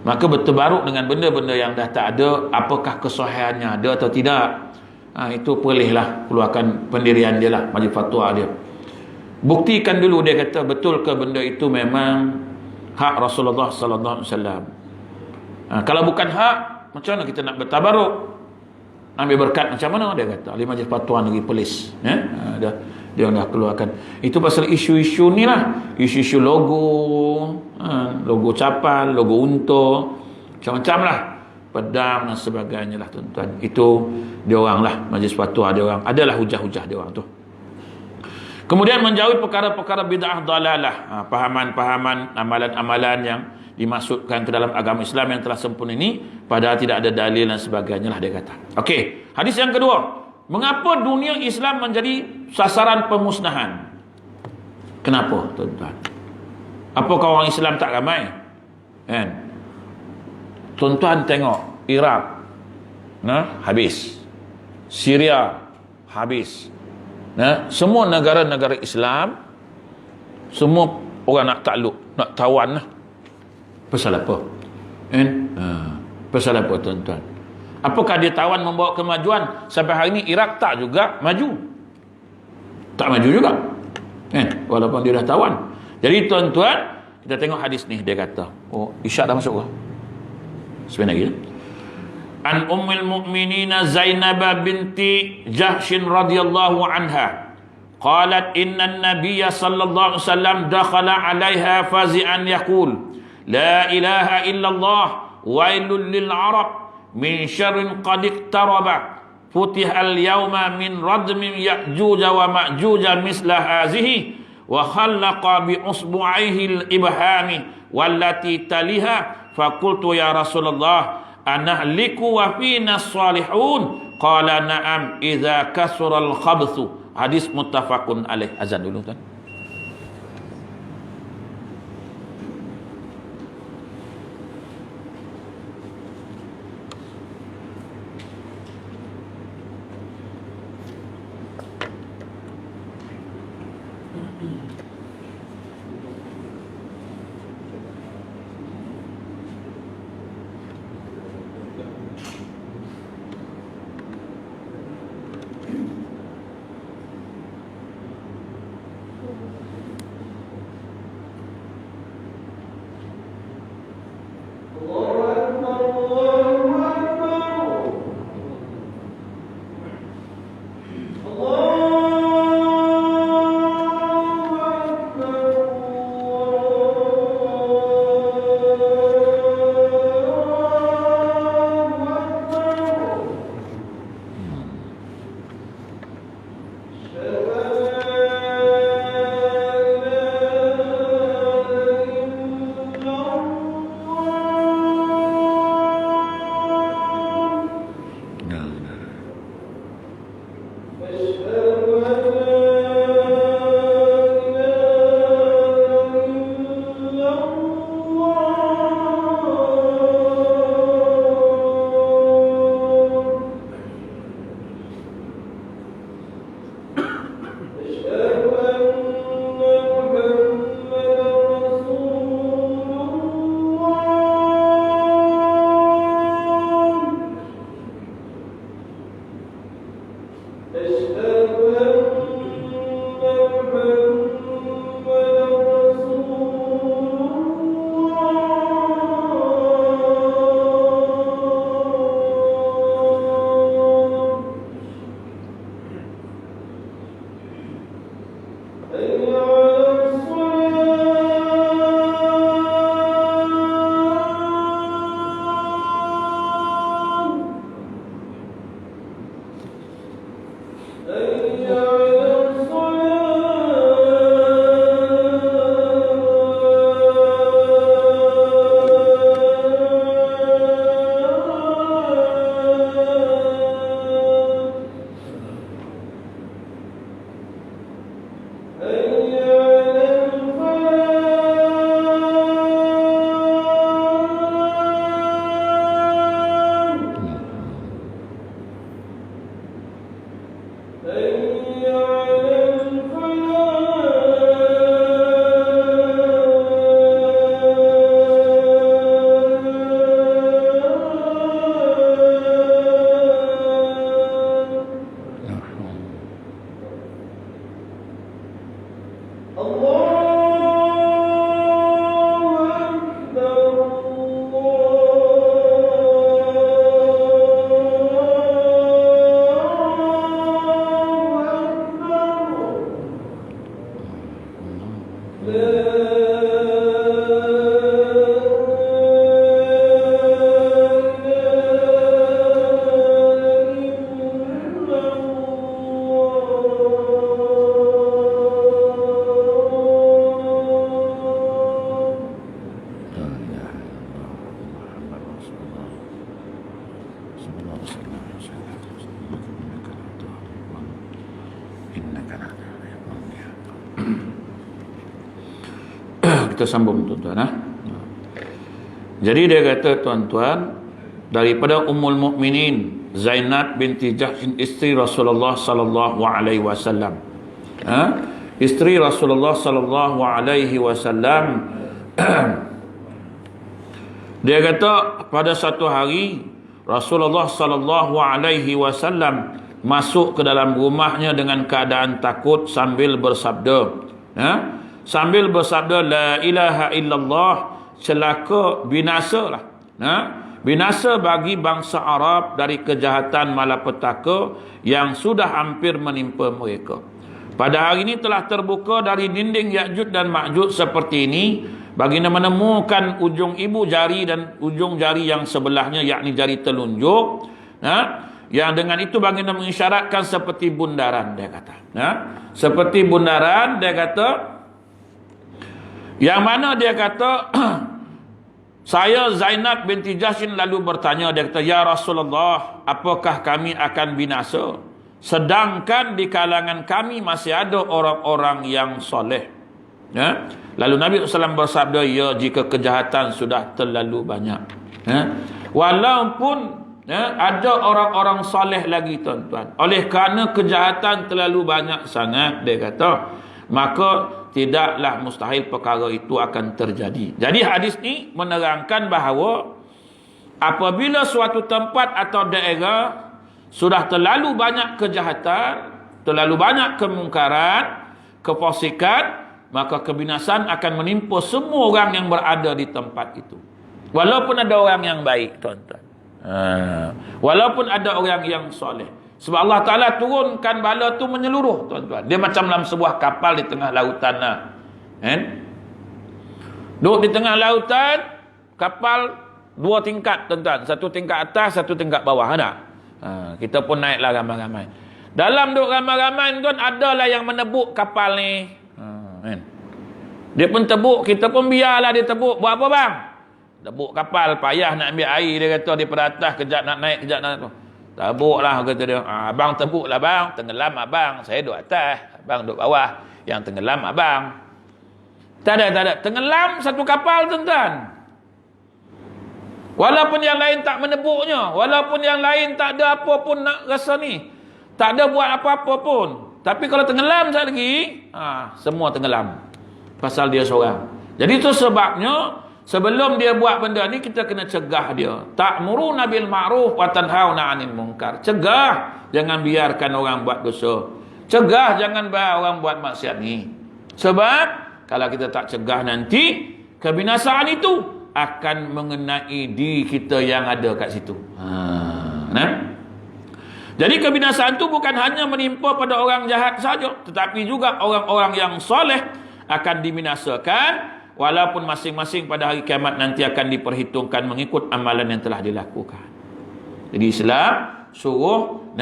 Maka bertabaruk dengan benda-benda yang dah tak ada, apakah kesahihannya, ada atau tidak, itu bolehlah keluarkan pendirian dia lah, majlis fatwa dia. Buktikan dulu, dia kata betul ke benda itu memang hak Rasulullah sallallahu alaihi wasallam. Kalau bukan hak, macam mana kita nak bertabaruk, ambil berkat macam mana? Dia kata ahli majlis fatwa negeri Perlis, dia dah keluarkan. Itu pasal isu-isu ni lah, isu-isu logo, logo capal, logo unta, macam-macam lah, pedang dan sebagainya lah tuan-tuan. Itu dia orang lah majlis fatwa, dia orang adalah hujah-hujah dia orang tu. Kemudian menjauhi perkara-perkara bid'ah dalalah, pahaman-pahaman, amalan-amalan yang dimasukkan ke dalam agama Islam yang telah sempurna ini padahal tidak ada dalil dan sebagainya lah, dia kata. Okey, hadis yang kedua. Mengapa dunia Islam menjadi sasaran pemusnahan? Kenapa tuan-tuan? Apakah orang Islam tak ramai? Kan? Tuan-tuan tengok Iraq, habis. Syria habis. Semua negara-negara Islam, semua orang nak takluk, nak tawan lah. Pasal apa? Pasal apa tuan-tuan? Apakah dia tawan membawa kemajuan? Sampai hari ini Iraq tak juga maju. Tak maju juga. Walaupun dia dah tawan. Jadi tuan-tuan, kita tengok hadis ni, dia kata, isyak dah masuk ke? Sebenarnya an ummul mu'minina Zainab binti Jahshin radhiyallahu anha qalat inna an-nabiyya sallallahu alaihi wasallam dakhala 'alaiha fazi'an yaqul la ilaha illallah wailul lil 'arab min syarrin qad iqtaraba futihal yawma min radmin ya'juj wa ma'juj misla hazihi wa khallaqa bi usbu'aihi al-ibhami wallati taliha faqultu ya Rasulullah anahliku wa fina salihun qala na'am idza kasura al-khabthu. Hadis muttafaqun alaih. Azan dulu kan. Kita sambung tuan-tuan. Jadi dia kata tuan-tuan, daripada Ummul Mukminin Zainab binti Jahsh, isteri Rasulullah sallallahu alaihi wasallam. Isteri Rasulullah sallallahu alaihi wasallam. Dia kata pada satu hari Rasulullah sallallahu alaihi wasallam masuk ke dalam rumahnya dengan keadaan takut sambil bersabda, sambil bersabda la ilaha illallah, celaka, binasalah, binasa bagi bangsa Arab dari kejahatan malapetaka yang sudah hampir menimpa mereka. Pada hari ini telah terbuka dari dinding Ya'juj dan Ma'juj seperti ini, baginda menemukan ujung ibu jari dan ujung jari yang sebelahnya, yakni jari telunjuk, yang dengan itu baginda mengisyaratkan seperti bundaran, dia kata, seperti bundaran, dia kata, yang mana dia kata saya Zainab binti Jahshin lalu bertanya, dia kata, ya Rasulullah, apakah kami akan binasa sedangkan di kalangan kami masih ada orang-orang yang soleh? Lalu Nabi SAW bersabda, ya, jika kejahatan sudah terlalu banyak, walaupun ada orang-orang soleh lagi tuan-tuan, oleh kerana kejahatan terlalu banyak sangat, dia kata, maka tidaklah mustahil perkara itu akan terjadi. Jadi hadis ni menerangkan bahawa apabila suatu tempat atau daerah sudah terlalu banyak kejahatan, terlalu banyak kemungkaran, kefasikan, maka kebinasan akan menimpa semua orang yang berada di tempat itu. Walaupun ada orang yang baik tuan-tuan, walaupun ada orang yang soleh. Sebab Allah Ta'ala turunkan bala tu menyeluruh tuan-tuan. Dia macam dalam sebuah kapal di tengah lautan. Duduk di tengah lautan, kapal dua tingkat tuan-tuan. Satu tingkat atas, satu tingkat bawah. Kita pun naiklah ramai-ramai. Dalam duduk ramai-ramai tuan, adalah yang menebuk kapal ni. Dia pun tebuk, kita pun biarlah dia tebuk. Buat apa bang? Tebuk kapal, payah nak ambil air, dia kata, daripada atas, kejap nak naik, kejap nak tu. Tebuklah, kata dia. Abang tebuklah bang, tenggelam abang. Saya duduk atas, abang duduk bawah. Yang tenggelam abang. Tak ada. Tenggelam satu kapal tuan-tuan. Walaupun yang lain tak menebuknya, walaupun yang lain tak ada apa pun nak rasa ni, tak ada buat apa-apa pun, tapi kalau tenggelam sekali lagi, semua tenggelam. Pasal dia seorang. Jadi itu sebabnya, sebelum dia buat benda ni, kita kena cegah dia. Ta'muruna bil ma'ruf wa tanhauna 'anil munkar. Cegah, jangan biarkan orang buat dosa. Cegah, jangan biarkan orang buat maksiat ni. Sebab kalau kita tak cegah, nanti kebinasaan itu akan mengenai diri kita yang ada kat situ. Jadi kebinasaan itu bukan hanya menimpa pada orang jahat saja, tetapi juga orang-orang yang soleh akan dibinasakan, walaupun masing-masing pada hari kiamat nanti akan diperhitungkan mengikut amalan yang telah dilakukan. Jadi Islam suruh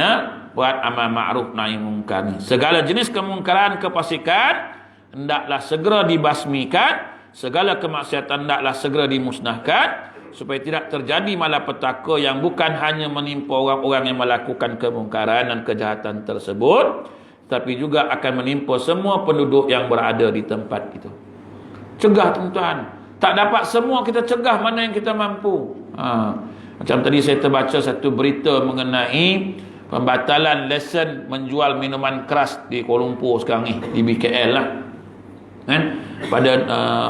buat amal ma'ruf nahi munkar ni. Segala jenis kemungkaran, kefasikan hendaklah segera dibasmikan, segala kemaksiatan hendaklah segera dimusnahkan, supaya tidak terjadi malapetaka yang bukan hanya menimpa orang-orang yang melakukan kemungkaran dan kejahatan tersebut, tapi juga akan menimpa semua penduduk yang berada di tempat itu. Cegah tuan-tuan. Tak dapat semua kita cegah, mana yang kita mampu. Macam tadi saya terbaca satu berita mengenai pembatalan lesen menjual minuman keras di Kuala Lumpur sekarang ni, di BKL lah. Pada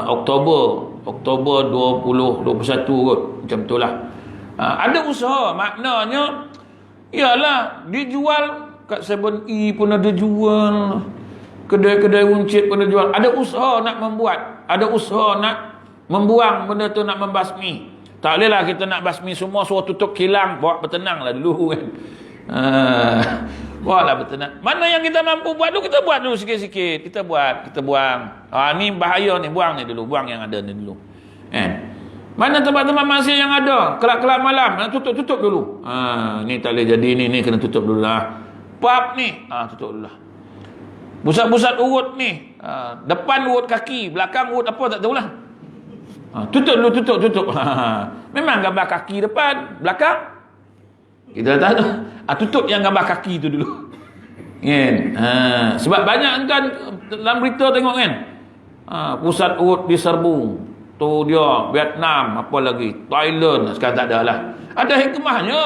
Oktober 2021 kot, macam itulah. Ada usaha, maknanya ialah dijual kat 7E pun ada jual, kedai-kedai runcit pun ada jual. Ada usaha nak membuat, ada usaha nak membuang benda tu, nak membasmi. Tak bolehlah kita nak basmi semua suruh tutup kilang, bawa bertenanglah dulu kan. Bawalah bertenang. Mana yang kita mampu buat tu, kita buat dulu sikit-sikit. Kita buat, kita buang. Ni bahaya ni, buang ni dulu, buang yang ada ni dulu. Mana tempat-tempat maksiat yang ada, kelab-kelab malam, tutup dulu. Ni tak boleh jadi, ni kena tutup dulu lah. Pub ni, tutup dulu lah. Pusat-pusat urut ni, depan urut kaki, belakang urut apa tak tahulah. Tutup dulu, tutup. Memang gambar kaki depan, belakang. Kita tak tahu. Tutup yang gambar kaki tu dulu. Kan? Sebab banyak kan dalam berita tengok kan. Pusat urut diserbu. Tu dia Vietnam, apa lagi? Thailand, sekarang tak ada lah. Ada hikmahnya.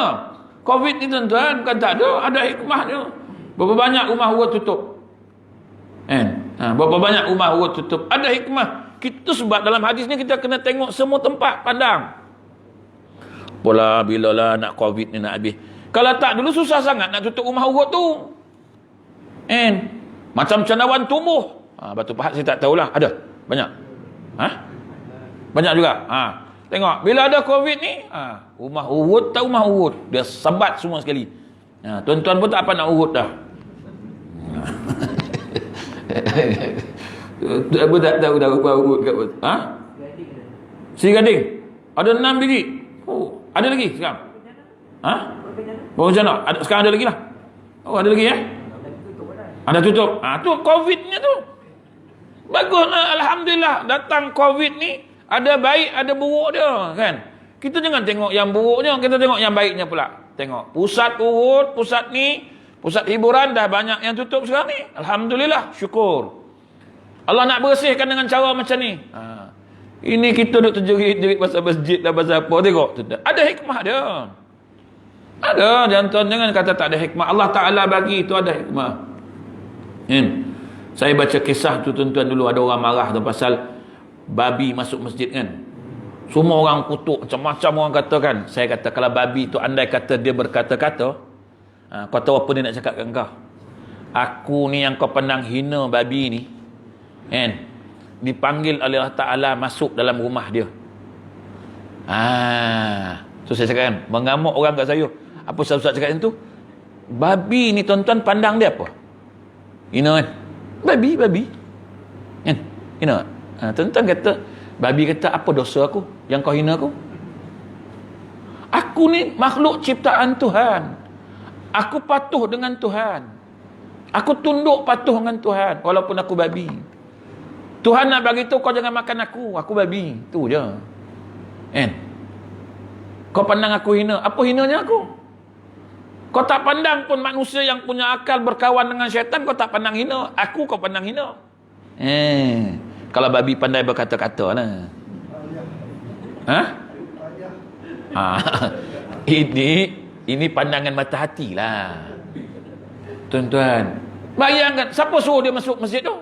Covid ni tuan-tuan bukan tak ada hikmahnya. Berapa banyak rumah urut tutup? Kan? Berapa banyak rumah urut tutup? Ada hikmah. Kita sebab dalam hadis ni kita kena tengok semua tempat pandang. Pola bila lah nak Covid ni nak habis. Kalau tak dulu susah sangat nak tutup rumah urut tu. Macam cendawan tumbuh. Batu pahat saya tak tahulah. Ada? Banyak? Banyak juga? Tengok. Bila ada Covid ni, rumah urut tak rumah urut. Dia sebat semua sekali. Tuan-tuan pun tak apa nak urut dah. Apa tak tahu dah rumah urut kat mana? Si Gading? Ada 6 biji? Ada lagi sekarang? Baru macam mana? Sekarang ada lagi lah? Ada lagi ya? Ada tutup. Tu Covid-nya tu. Baguslah, alhamdulillah. Datang Covid ni, ada baik, ada buruk dia, kan? Kita jangan tengok yang buruknya, kita tengok yang baiknya pula. Tengok, pusat urut, pusat ni, pusat hiburan dah banyak yang tutup sekarang ni. Alhamdulillah, syukur. Allah nak bersihkan dengan cara macam ni. Ini kita duk terjerit-jerit pasal masjid dah, pasal apa, tengok. Ada hikmah dia. Ada, jangan kata tak ada hikmah. Allah Ta'ala bagi itu ada hikmah. Saya baca kisah tu tuan-tuan dulu, ada orang marah tu pasal babi masuk masjid kan. Semua orang kutuk, macam-macam orang kata kan. Saya kata kalau babi tu andai kata dia berkata-kata, kau tahu apa dia nak cakap kat kau? Aku ni yang kau pandang hina babi ni, kan, dipanggil oleh Allah Ta'ala masuk dalam rumah dia. So saya cakap kan, mengamuk orang kat saya. Apa Ustaz cakap macam tu? Babi ni tuan-tuan pandang dia apa? Hina kan? Babi kan? Hina. Tuan-tuan kata, babi kata, apa dosa aku yang kau hina aku? Aku ni makhluk ciptaan Tuhan. Aku patuh dengan Tuhan. Aku tunduk patuh dengan Tuhan walaupun aku babi. Tuhan nak bagi tahu kau jangan makan aku babi. Tu je. Kan? Kau pandang aku hina. Apa hinanya aku? Kau tak pandang pun manusia yang punya akal berkawan dengan syaitan, kau tak pandang hina. Aku kau pandang hina. Kalau babi pandai berkata-kata lah. Ini pandangan mata hati lah. Tuan-tuan, bayangkan, siapa suruh dia masuk masjid tu?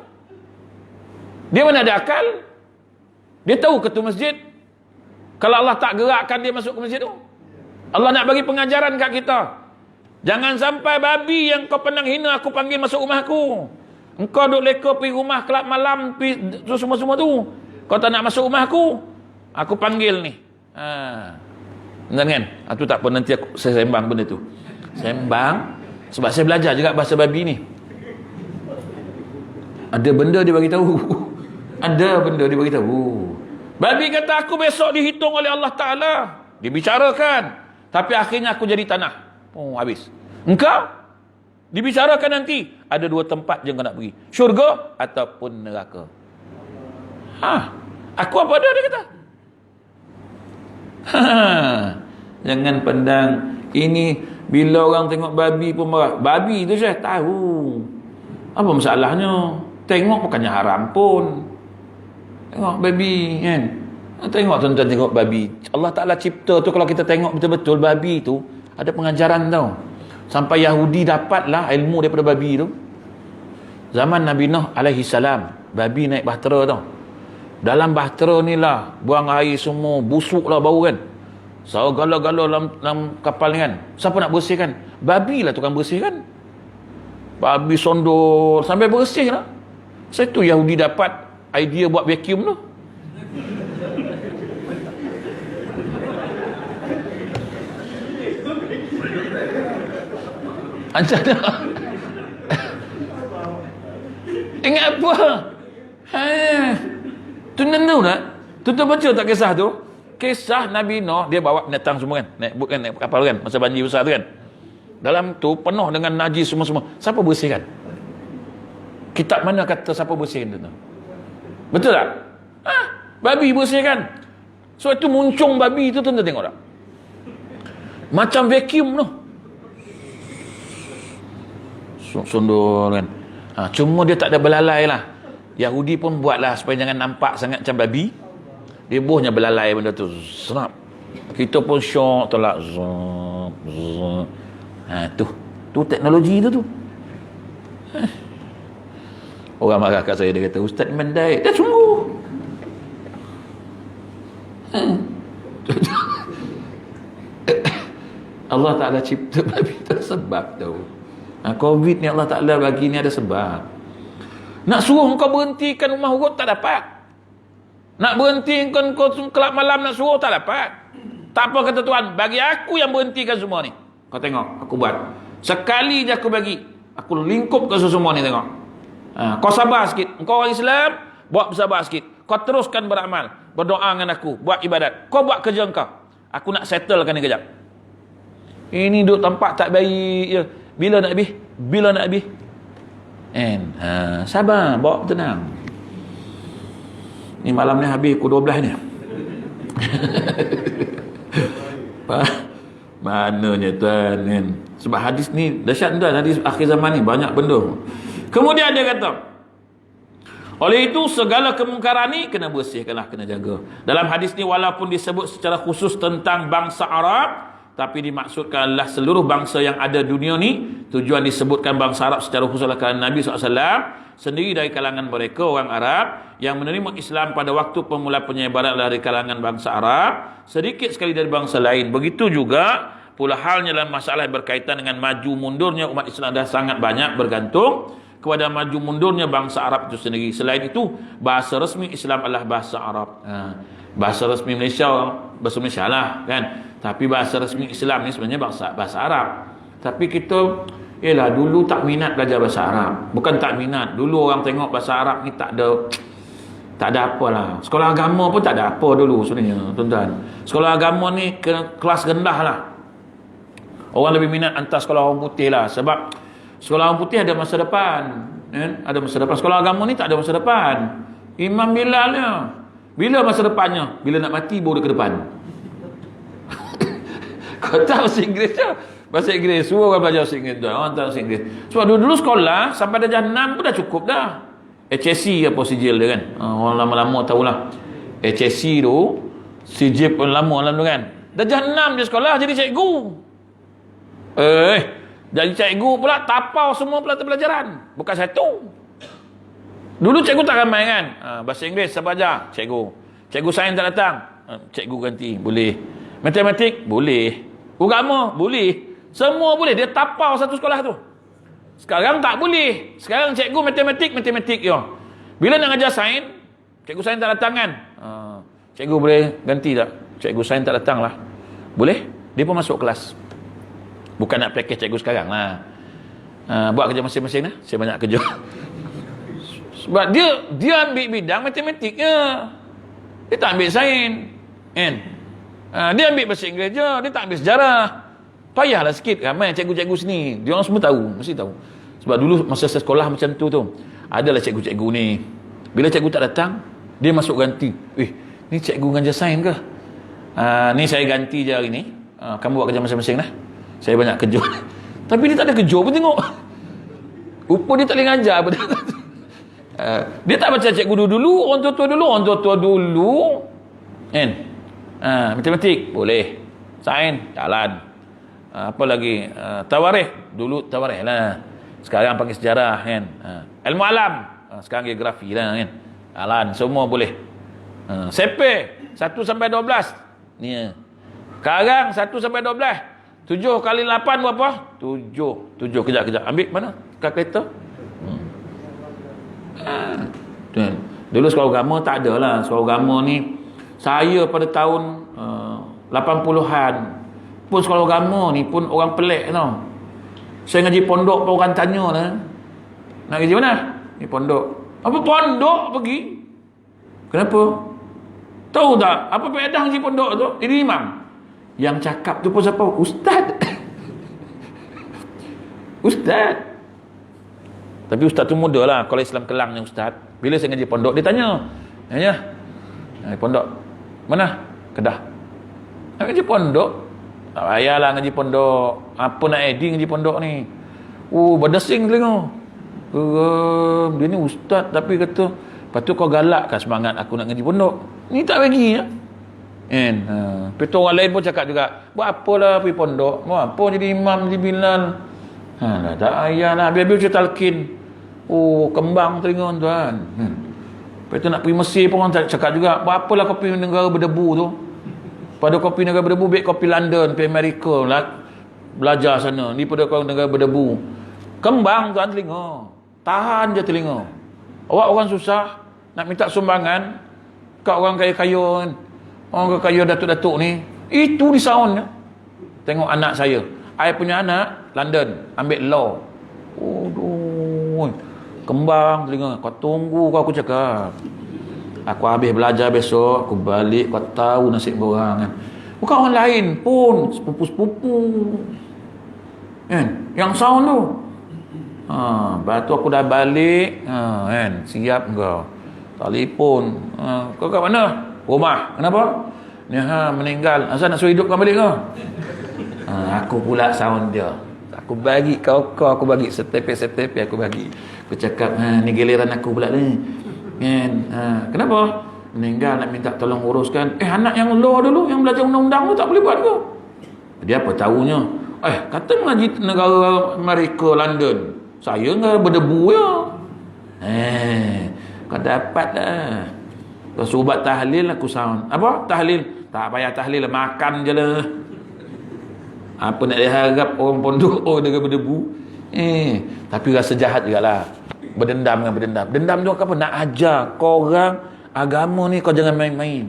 Dia mana ada akal? Dia tahu ketua masjid. Kalau Allah tak gerakkan dia masuk ke masjid tu, Allah nak bagi pengajaran kat kita. Jangan sampai babi yang kau pandang hina aku panggil masuk rumah aku. Engkau duk leka pergi rumah kelab malam, pergi semua-semua tu. Kau tak nak masuk rumah aku panggil ni. Jangan. Itu tak apa, nanti saya sembang benda tu. Sembang sebab saya belajar juga bahasa babi ni. Ada benda dia bagi tahu. Ada benda dia bagi tahu. Babi kata aku besok dihitung oleh Allah Ta'ala. Dibicarakan. Tapi akhirnya aku jadi tanah. Habis. Engkau dibicarakan nanti. Ada 2 tempat je kau nak pergi. Syurga ataupun neraka. Aku apa dia kata? Jangan pandang. Ini bila orang tengok babi pun marah. Babi tu saya tahu. Apa masalahnya? Tengok bukannya haram pun. Tengok babi kan. Tengok tuan-tuan, tengok babi. Allah Ta'ala cipta tu, kalau kita tengok betul-betul babi tu ada pengajaran tau. Sampai Yahudi dapatlah ilmu daripada babi tu. Zaman Nabi Nuh alaihi salam, babi naik bahtera tau. Dalam bahtera ni lah buang air semua, busuk lah bau kan. So gala-gala dalam kapal ni kan. Siapa nak bersihkan? Babi lah tukang bersihkan. Babi sondor sampai bersih lah. Satu Yahudi dapat idea buat vacuum tu. Macam mana? Ingat apa? Tu tahu tak? Tu baca tak kisah tu? Kisah Nabi Nuh, dia bawa binatang semua kan, naik kapal kan, masa banjir besar tu kan. Dalam tu penuh dengan najis semua-semua. Siapa bersihkan? Kitab mana kata siapa bersihkan tu? Betul tak? Babi bersihkan. So itu muncung babi tu, tuan-tuan tengok tak? Macam vacuum tu. Sundur kan. Cuma dia tak ada belalai lah. Yahudi pun buatlah supaya jangan nampak sangat macam babi. Dia buhnya belalai benda tu. Serap. Kita pun syok tolak. Tu teknologi tu. Orang marah kat saya, dia kata, Ustaz ni mandai. Dah sungguh. Allah Ta'ala cipta babi tu ada sebab tu. Covid ni Allah Ta'ala bagi ni ada sebab. Nak suruh kau berhentikan rumah urut tak dapat. Nak berhentikan kau kelab malam nak suruh tak dapat. Tak apa kata Tuhan, bagi aku yang berhentikan semua ni. Kau tengok, aku buat. Sekali je aku bagi. Aku lingkup ke semua ni, tengok. Kau sabar sikit. Kau orang Islam, buat bersabar sikit. Kau teruskan beramal, berdoa dengan aku, buat ibadat. Kau buat kerja kau. Aku nak settlekan ni kejap. Ini duduk tampak tak baik je. Bila nak habis? Bila nak habis? Sabar, bawa tenang. Ni malam ni habis pukul 12 ni. Mananya tuan kan. Sebab hadis ni dahsyat tuan, hadis akhir zaman ni banyak benda. Kemudian dia kata, oleh itu segala kemungkaran ni kena bersihkanlah, kena jaga. Dalam hadis ni walaupun disebut secara khusus tentang bangsa Arab, tapi dimaksudkanlah seluruh bangsa yang ada dunia ni. Tujuan disebutkan bangsa Arab secara khusus adalah kerana Nabi SAW sendiri dari kalangan mereka orang Arab yang menerima Islam pada waktu pemula penyebaran dari kalangan bangsa Arab, sedikit sekali dari bangsa lain. Begitu juga pula halnya dalam masalah yang berkaitan dengan maju mundurnya umat Islam dah sangat banyak bergantung kepada maju mundurnya bangsa Arab itu sendiri. Selain itu, bahasa resmi Islam adalah bahasa Arab. Bahasa resmi Malaysia, bahasa Malaysia lah kan. Tapi bahasa resmi Islam ni sebenarnya bahasa Arab. Tapi kita, dulu tak minat belajar bahasa Arab. Bukan tak minat. Dulu orang tengok bahasa Arab ni tak ada apalah. Sekolah agama pun tak ada apa dulu sebenarnya, tuan-tuan. Sekolah agama ni kelas rendah lah. Orang lebih minat hantar sekolah orang putih lah. Sebab sekolah orang putih ada masa depan. Ada masa depan. Sekolah agama ni tak ada masa depan. Imam Bilalnya, bila masa depannya? Bila nak mati baru dia ke depan. Kau tahu bahasa Inggeris je. Bahasa Inggeris. Semua orang belajar bahasa Inggeris. Orang tahu bahasa Inggeris. Sebab dulu sekolah sampai darjah 6 pun dah cukup dah. HSC apa sijil dia kan. Orang lama-lama tahulah. HSC tu sijil pun lama lah tu kan. Darjah 6 je sekolah jadi cikgu. Jadi cikgu pula tapau semua pelajaran. Bukan satu. Dulu cikgu tak ramai kan. Bahasa Inggeris siapa ajar? Cikgu. Cikgu sains tak datang. Cikgu ganti. Boleh. Matematik? Boleh. Agama? Boleh. Semua boleh. Dia tapau satu sekolah tu. Sekarang tak boleh. Sekarang cikgu matematik je. Bila nak ajar sains, cikgu sains tak datang kan. Cikgu boleh ganti tak? Cikgu sains tak datang lah. Boleh? Dia pun masuk kelas. Bukan nak package cikgu sekarang lah. Buat kerja masing-masing lah. Saya banyak kerja. Sebab dia ambil bidang matematiknya. Dia tak ambil sains. Kan? Dia ambil bahasa Inggeris je. Dia tak ambil sejarah. Payahlah sikit. Ramai cikgu-cikgu sini. Dia orang semua tahu. Mesti tahu. Sebab dulu masa saya sekolah macam tu adalah cikgu-cikgu ni. Bila cikgu tak datang, dia masuk ganti. Ni cikgu ngajar sains ke? Ni saya ganti je hari ni. Kamu buat kerja masing-masing lah. Saya banyak kerja. Tapi dia tak ada kerja pun tengok. Rupa dia tak boleh ngajar pun. Dia tak baca cikgu dulu. Orang tua-tua dulu. Kan? Matematik boleh. Sains jalan. Apa lagi? Tawarikh. Dulu tawarikh lah. Sekarang panggil sejarah kan. Ilmu alam. Sekarang geografi lah kan. Jalan. Semua boleh. Sepeh 1 sampai 12. Ni. Sekarang 1 sampai 12. 7 kali 8 berapa? 7. Kejap. Ambil mana? Kalkulator. Dulu sekolah agama tak ada lah. Sekolah agama ni saya pada tahun 80-an pun sekolah agama ni pun orang pelik tau. Saya ngaji pondok pun orang tanya lah, nak ngaji mana? Ni pondok. Apa pondok pergi? Kenapa? Tahu tak apa faedah ngaji pondok tu? Ini imam yang cakap tu pun siapa? Ustaz. Ustaz. Tapi ustaz tu muda lah. Kalau Islam Kelang ni ustaz. Bila saya ngaji pondok dia tanya, pondok mana? Kedah. Nak ngaji pondok? Tak payahlah ngaji pondok. Apa nak adding ngaji pondok ni? Oh, berdesing telinga. Geram. Dia ni ustaz tapi kata, lepas tu kau galakkan semangat aku nak ngaji pondok. Ni tak bagi ya. Kan? Lepas tu orang lain pun cakap juga, buat apalah pergi pondok, buat apa jadi imam, jadi bilal. Tak payahlah, biar-biar cerita talqin. Oh, kembang telinga tuan. Lepas tu nak pergi Mesir pun orang cakap juga, buat apalah kau pergi negara berdebu tu. Pada kau pergi negara berdebu, baik kau pergi London, pergi Amerika lah, belajar sana. Ni pada kau negara berdebu. Kembang tuan telinga. Tahan je telinga. Awak orang susah, nak minta sumbangan, kat orang kaya-kaya kan. Orang kaya datuk-datuk ni, itu di sound. Tengok anak saya. I punya anak, London, ambil law. Kembang telinga. Kau tunggu kau, aku cakap. Aku habis belajar besok, aku balik, kau tahu nasib orang kan. Bukan orang lain pun, sepupu-sepupu. Kan? Yang sound tu. Lepas tu aku dah balik, kan? Siap kau. Telefon. Kau kat mana? Rumah. Kenapa? Ni meninggal. Asal nak suruh hidupkan balik kau? Aku pula sound dia. Aku bagi kau, aku bagi setepek aku bagi. Aku cakap, ni giliran aku pula ni. Kan? Kenapa? Meninggal, nak minta tolong uruskan. Anak yang law dulu, yang belajar undang-undang tu tak boleh buat ke? Dia apa tahunya? Kata mengaji negara Amerika, London. Saya enggak berdebu ya. Kau dapat dah. Kau subat tahlil aku sound. Apa? Tahlil. Tak payah tahlil, makan je lah. Apa nak diharap orang pondok dengan berdebu. Tapi rasa jahat jugalah. Berdendam dengan berdendam. Dendam tu apa? Nak ajar korang agama ni kau jangan main-main.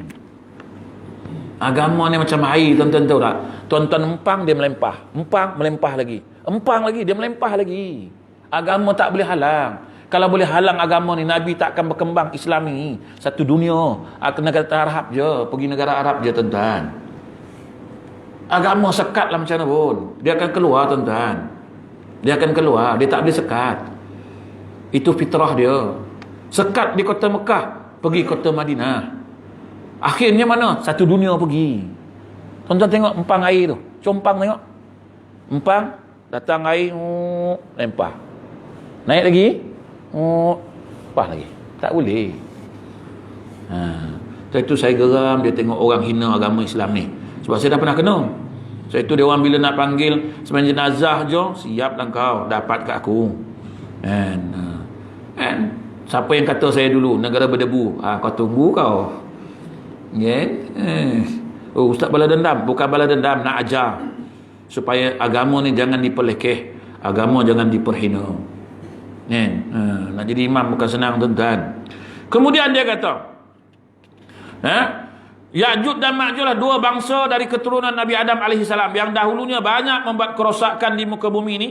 Agama ni macam air, tuan-tuan tahu tak? Tuan-tuan empang dia melempah. Empang melempah lagi. Empang lagi dia melempah lagi. Agama tak boleh halang. Kalau boleh halang agama ni, Nabi tak akan berkembang Islam ni. Satu dunia. Negara Arab je. Pergi negara Arab je tuan-tuan. Agama sekat lah macam mana pun. Dia akan keluar tuan-tuan. Dia akan keluar. Dia tak boleh sekat. Itu fitrah dia. Sekat di kota Mekah, pergi kota Madinah. Akhirnya mana? Satu dunia pergi. Tuan-tuan tengok empang air tu. Compang tengok. Empang, datang air, lempah. Naik lagi, lempah lagi. Tak boleh. Itu saya geram dia tengok orang hina agama Islam ni. Sebab saya dah pernah kena. Sebab itu dia orang bila nak panggil sembang jenazah je, siap lah kau, dapat kat aku. And siapa yang kata saya dulu negara berdebu, kau tunggu kau. Ustaz bala dendam. Bukan bala dendam, nak ajar supaya agama ni jangan diperlekeh, agama jangan diperhina. Nak jadi imam bukan senang tuan-tuan. Kemudian dia kata, Ya'juj dan Ma'juj lah dua bangsa dari keturunan Nabi Adam AS yang dahulunya banyak membuat kerosakan di muka bumi ini.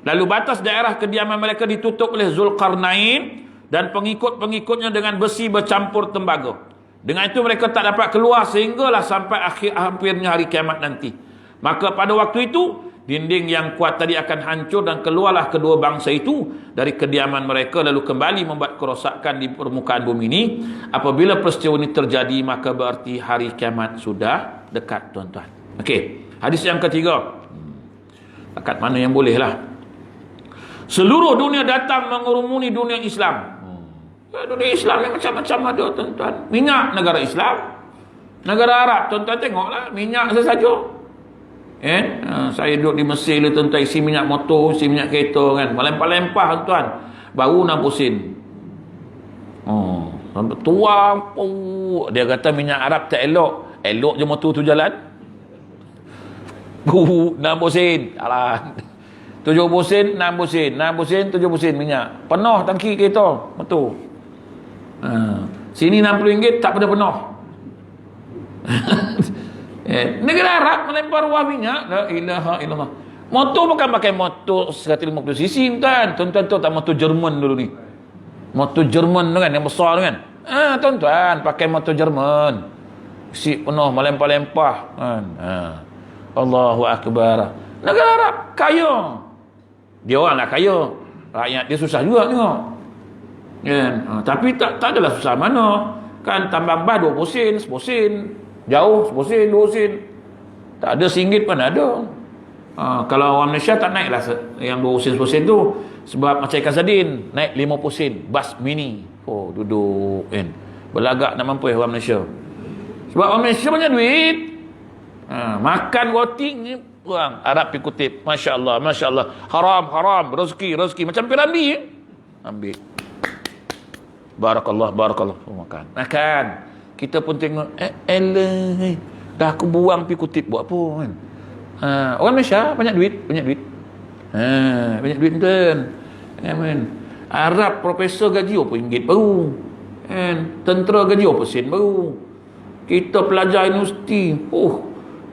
Lalu batas daerah kediaman mereka ditutup oleh Zulkarnain dan pengikut-pengikutnya dengan besi bercampur tembaga. Dengan itu mereka tak dapat keluar sehinggalah sampai hampirnya hari kiamat nanti. Maka pada waktu itu dinding yang kuat tadi akan hancur dan keluarlah kedua bangsa itu dari kediaman mereka lalu kembali membuat kerosakan di permukaan bumi ini. Apabila peristiwa ini terjadi maka berarti hari kiamat sudah dekat tuan-tuan. Okey, hadis yang ketiga. Dekat mana yang boleh lah. Seluruh dunia datang mengurumuni dunia Islam. Dunia Islam yang macam-macam ada tuan-tuan. Minyak negara Islam, negara Arab tuan-tuan tengoklah minyak sesaja. Saya duduk di Mesir tu tuan-tuan, isi minyak motor, isi minyak kereta kan, melempah-lempah tuan-tuan, baru 60 sen. Sampai tuang. Dia kata minyak Arab tak elok. Elok je motor tu jalan. 60 sen. Alah. 70 sen, 60 sen. 60 sen, 70 sen minyak. Penuh tangki kereta motor. Sini RM60 tak pernah penuh. Negara Arab melempar ruah minyak. La ilaha illallah. Motor bukan pakai motor 150cc tuan. Tuan-tuan tahu tak motor Jerman dulu ni? Motor Jerman tu kan yang besar tu kan. Tuan-tuan pakai motor Jerman. Isi penuh melempar-lempar kan. Allahu akbar. Negara Arab kaya. Dia orang nak kaya. Rakyat dia susah juga tengok. Tapi tak adalah susah mana. Kan tambang bah 20 sen, 10 sen. Jauh 10 sen, 20 sen. Tak ada RM1 pun ada. Kalau orang Malaysia tak naik lah yang 20% tu, sebab macam ikan sardin naik 50% bas mini. Duduk kan, berlagak nak mampu orang Malaysia, sebab orang Malaysia banyak duit. Makan roti ni orang Arab pergi kutip, Masya Allah, Masya Allah, haram rezeki macam piramli ambil, barakallah makan. Kita pun tengok dah aku buang pergi kutip buat apa kan. Orang Malaysia banyak duit. Banyak duit tuan. Arab profesor gaji RM4 baru. Tentera gaji RM1 baru. Kita pelajar universiti,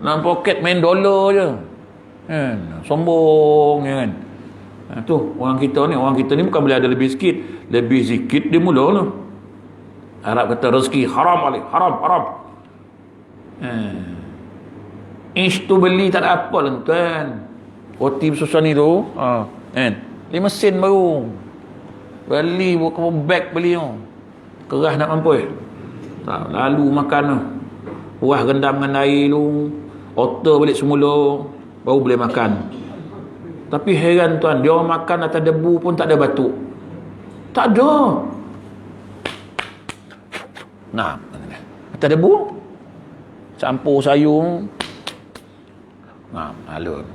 dalam poket main dolar je. Sombong kan. Tu orang kita ni bukan boleh ada lebih sikit dia mula tu. Arab kata rezeki haram. Ish tu beli tak ada apa lah tuan. Roti bersusah ni tu kan 5 sen baru beli, buka beg beli tu, kerah nak mampu tak, lalu makan tu puas rendam dengan air tu, otter balik semula baru boleh makan. Tapi heran tuan, dia orang makan atas debu pun tak ada batuk, tak ada. Atas debu campur sayur, alun.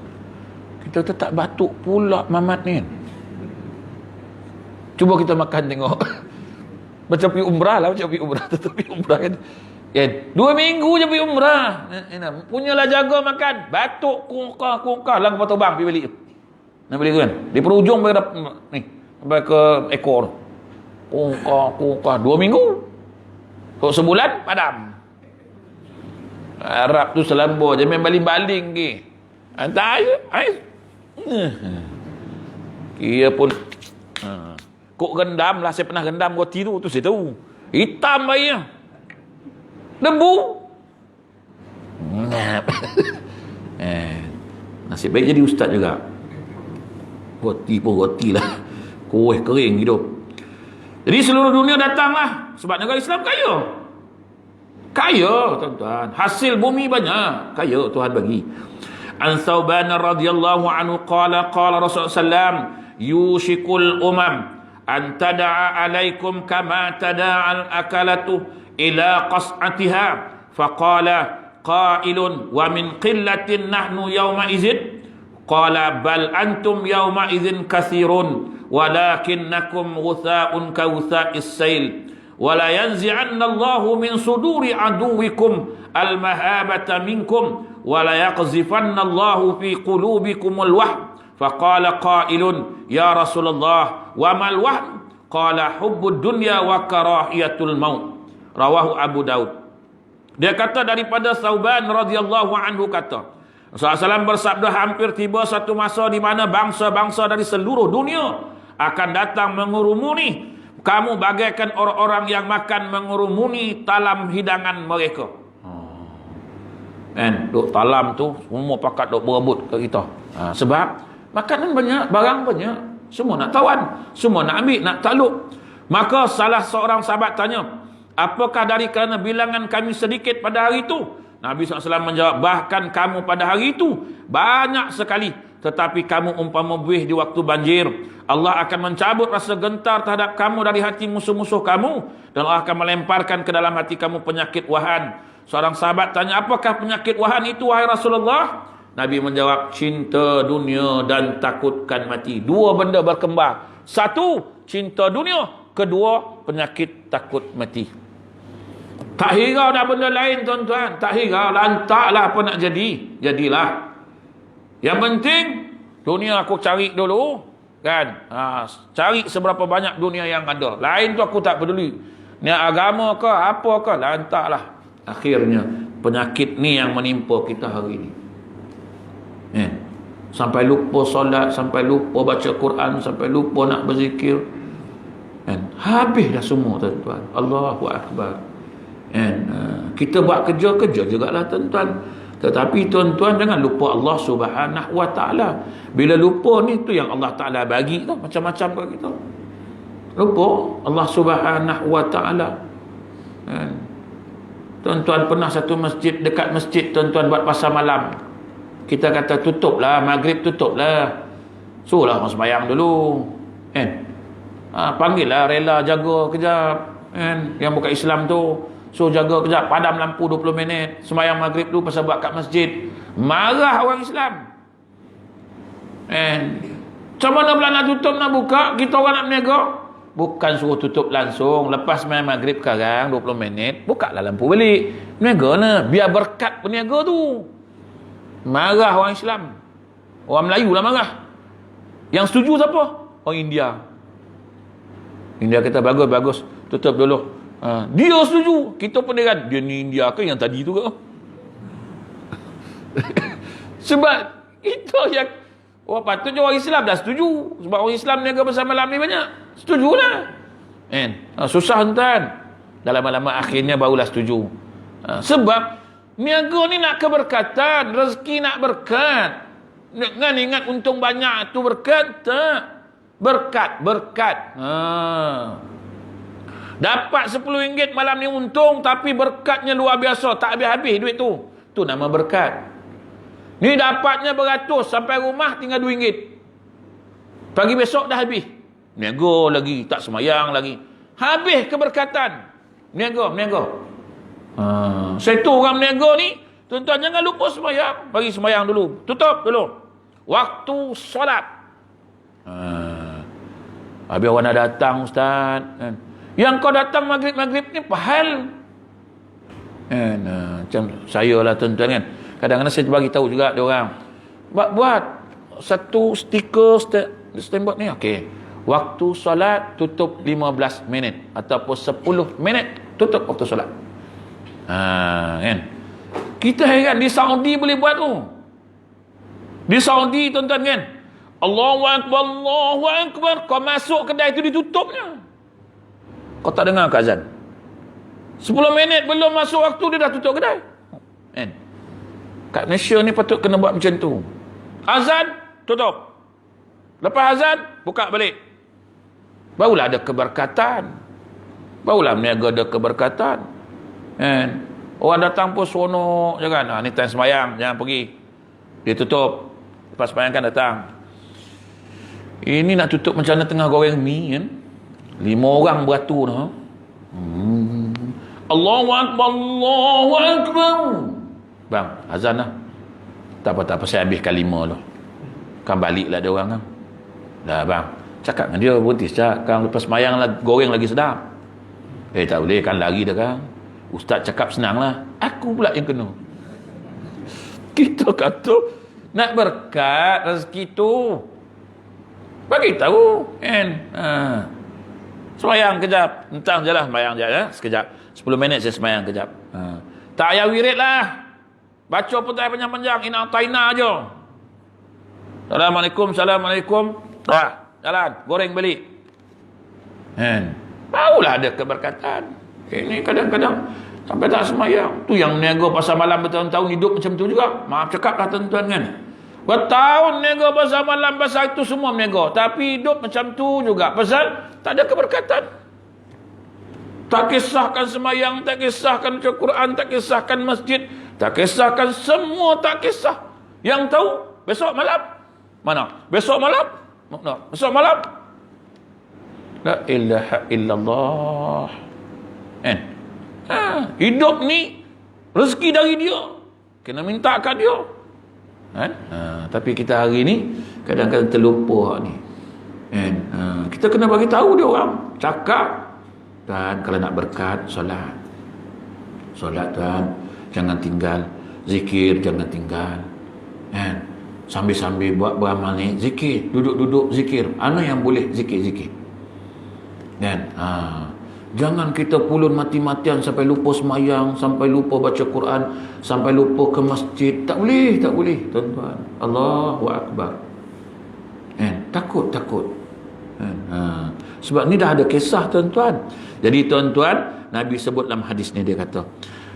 Kita tak batuk pula mamat ni. Cuba kita makan tengok. Macam pergi umrah tetapi umrah kan. 2 minggu je pergi umrah. Punyalah jaga makan. Batuk kungkah lang kepala terbang pergi balik. Nak beli kan? Di perujung sampai ke ekor. Kungkah 2 minggu. Kok sebulan padam. Arab tu selamba je main baling-baling ke. Hantar air. Ia pun kok rendam lah, saya pernah rendam roti tu saya tahu. Hitam airnya. Debu. Nasib baik jadi ustaz juga. Roti pun roti lah. Kuih kering hidup. Jadi seluruh dunia datanglah sebab negara Islam kaya tuan-tuan, hasil bumi banyak, kaya Tuhan bagi. An Thawban radhiyallahu anhu qala Rasulullah sallam yushikul umam an tada'a alaikum kama tada'al akalatu ila qas'atiha faqala qailun wa min qillatin nahnu yawma idzin qala bal antum yawma idzin katsirun walakinnakum ghutha'un ka ghutha'is sail wala yanzi'anna Allahu min suduri aduwikum al-mahabata minkum wala yaqzifanna Allahu fi qulubikumul wahn faqala qailun ya Rasulullah wa mal wahn qala hubbud dunya wa karahiyatul maut rawahu Abu Daud. Dia kata daripada Thawban radhiyallahu anhu kata Rasulullah SAW bersabda, hampir tiba satu masa di mana bangsa-bangsa dari seluruh dunia akan datang mengurumuni kamu bagaikan orang-orang yang makan mengurumuni talam hidangan mereka. Duk talam tu semua pakat duk berebut ke kita. Sebab makanan banyak, barang banyak, semua nak tawan, semua nak ambil, nak takluk. Maka salah seorang sahabat tanya, apakah dari kerana bilangan kami sedikit pada hari itu? Nabi SAW menjawab, bahkan kamu pada hari itu banyak sekali, tetapi kamu umpama buih di waktu banjir. Allah akan mencabut rasa gentar terhadap kamu dari hati musuh-musuh kamu, dan Allah akan melemparkan ke dalam hati kamu penyakit wahan. Seorang sahabat tanya, apakah penyakit wahan itu wahai Rasulullah? Nabi menjawab, cinta dunia dan takutkan mati. Dua benda berkembar. Satu, cinta dunia. Kedua, penyakit takut mati. Tak hirau dah benda lain tuan-tuan. Tak hirau, lantaklah apa nak jadi, jadilah. Yang penting dunia aku cari dulu, kan? Cari seberapa banyak dunia yang ada. Lain tu aku tak peduli. Ni agama ke apa ke, lantaklah. Akhirnya penyakit ni yang menimpa kita hari ni. Sampai lupa solat, sampai lupa baca Quran, sampai lupa nak berzikir. Habis dah semua tuan-tuan. Allahu Akbar. Kita buat kerja jugalah tuan-tuan. Tetapi tuan-tuan jangan lupa Allah Subhanahu Wa Taala. Bila lupa ni tu yang Allah Taala bagi tu macam-macam kat kita. Lupa Allah Subhanahu Wa Taala. Tuan-tuan pernah satu masjid, dekat masjid tuan-tuan buat pasar malam. Kita kata tutuplah, maghrib tutuplah. Suruhlah orang sembahyang dulu. Kan? Panggillah rela jaga kejap. Kan? Yang bukan Islam tu. So jaga kejap, padam lampu 20 minit. Sembahyang maghrib tu pasal buat kat masjid. Marah orang Islam. Kan? Macam mana pula nak tutup, nak buka? Kita orang nak berniaga. Bukan suruh tutup langsung. Lepas sembahyang maghrib sekarang 20 minit, bukalah lampu balik. Berniaga lah. Biar berkat berniaga tu. Marah orang Islam. Orang Melayu lah marah. Yang setuju siapa? Orang India. India kata bagus, tutup dulu. Dia setuju. Kita pun dia ni India ke yang tadi tu ke? Sebab itu yang orang patutnya orang Islam dah setuju. Sebab orang Islam niaga pasal malam ni banyak. Setujulah. Susah tuan. Dalam lama akhirnya barulah setuju. Sebab niaga ni nak keberkatan, rezeki nak berkat. Jangan ingat untung banyak tu berkat, tak. Berkat. Dapat RM10 malam ni untung, tapi berkatnya luar biasa, tak habis-habis duit tu. Tu nama berkat. Ni dapatnya beratus, sampai rumah tinggal RM2. Pagi besok dah habis. Niaga lagi, tak semayang lagi. Habis keberkatan. Niaga. Saya tu orang niaga ni, tuan-tuan jangan lupa semayang. Bagi semayang dulu. Tutup dulu. Waktu solat. Habis orang dah datang, Ustaz. Yang kau datang maghrib ni pahal. Macam saya lah tuan-tuan kan. Kadang-kadang saya bagi tahu juga dia orang. Buat satu stiker standboard ni. Okey. Waktu solat tutup 15 minit ataupun 10 minit tutup waktu solat. Kan? Kita heran di Saudi boleh buat tu. Di Saudi tuan-tuan kan. Allahu Akbar. Kau masuk kedai tu ditutupnya. Kau tak dengar ke azan? 10 minit belum masuk waktu dia dah tutup kedai. Kan? Kat Malaysia ni patut kena buat macam tu. Azan, tutup. Lepas azan, buka balik. Barulah ada keberkatan. Barulah berniaga ada keberkatan. Kan? Orang datang pun seronok je kan. Ni time sembahyang, jangan pergi. Dia tutup. Lepas sembahyang kan datang. Ini nak tutup macam mana tengah goreng mi kan. 5 orang beratur dah. Allahu Akbar. Bang, azan lah. Tak apa, saya habiskan 5 lah. Kan baliklah dia orang kan. Dah bang, cakap dengan dia, berhenti cakap. Lepas semayang lah, goreng lagi sedap. Tak boleh, kan lari dah kan. Ustaz cakap senang lah. Aku pula yang kena. Kita kata, nak berkat rezeki tu. Bagi tahu kan. Semayang kejap. Entang je lah semayang je ya. Sekejap. 10 minit saya semayang kejap. Tak payah wirid lah. Baca pun tak payah panjang-panjang. Ina taina je. Assalamualaikum. Jalan. Goreng balik. Barulah ada keberkatan. Ini kadang-kadang sampai tak semayang. Tu yang niaga pasal malam bertahun-tahun hidup macam tu juga. Maaf cakap lah tuan-tuan kan. Bertahun niaga pasal malam, pasal itu semua niaga. Tapi hidup macam tu juga. Pasal tak ada keberkatan. Tak kisahkan semayang, tak kisahkan baca Quran, tak kisahkan masjid, tak kisahkan semua, tak kisah. Yang tahu, besok malam. Mana? Besok malam? Besok malam? La ilaha illallah. Hidup ni, rezeki dari dia. Kena minta kat dia. Tapi kita hari ni kadang-kadang terlupa ni. Kita kena bagi tahu dia orang, cakap tuan, kalau nak berkat solat tuan, jangan tinggal. Zikir jangan tinggal. Sambil-sambil buat beramal ni, zikir, duduk-duduk zikir. Mana yang boleh zikir-zikir. Jangan kita pulun mati-matian sampai lupa semayang, sampai lupa baca Quran, sampai lupa ke masjid. Tak boleh tuan-tuan. Allahu Akbar. Takut. Sebab ni dah ada kisah tuan-tuan. Jadi tuan-tuan, Nabi sebut dalam hadis ni, dia kata,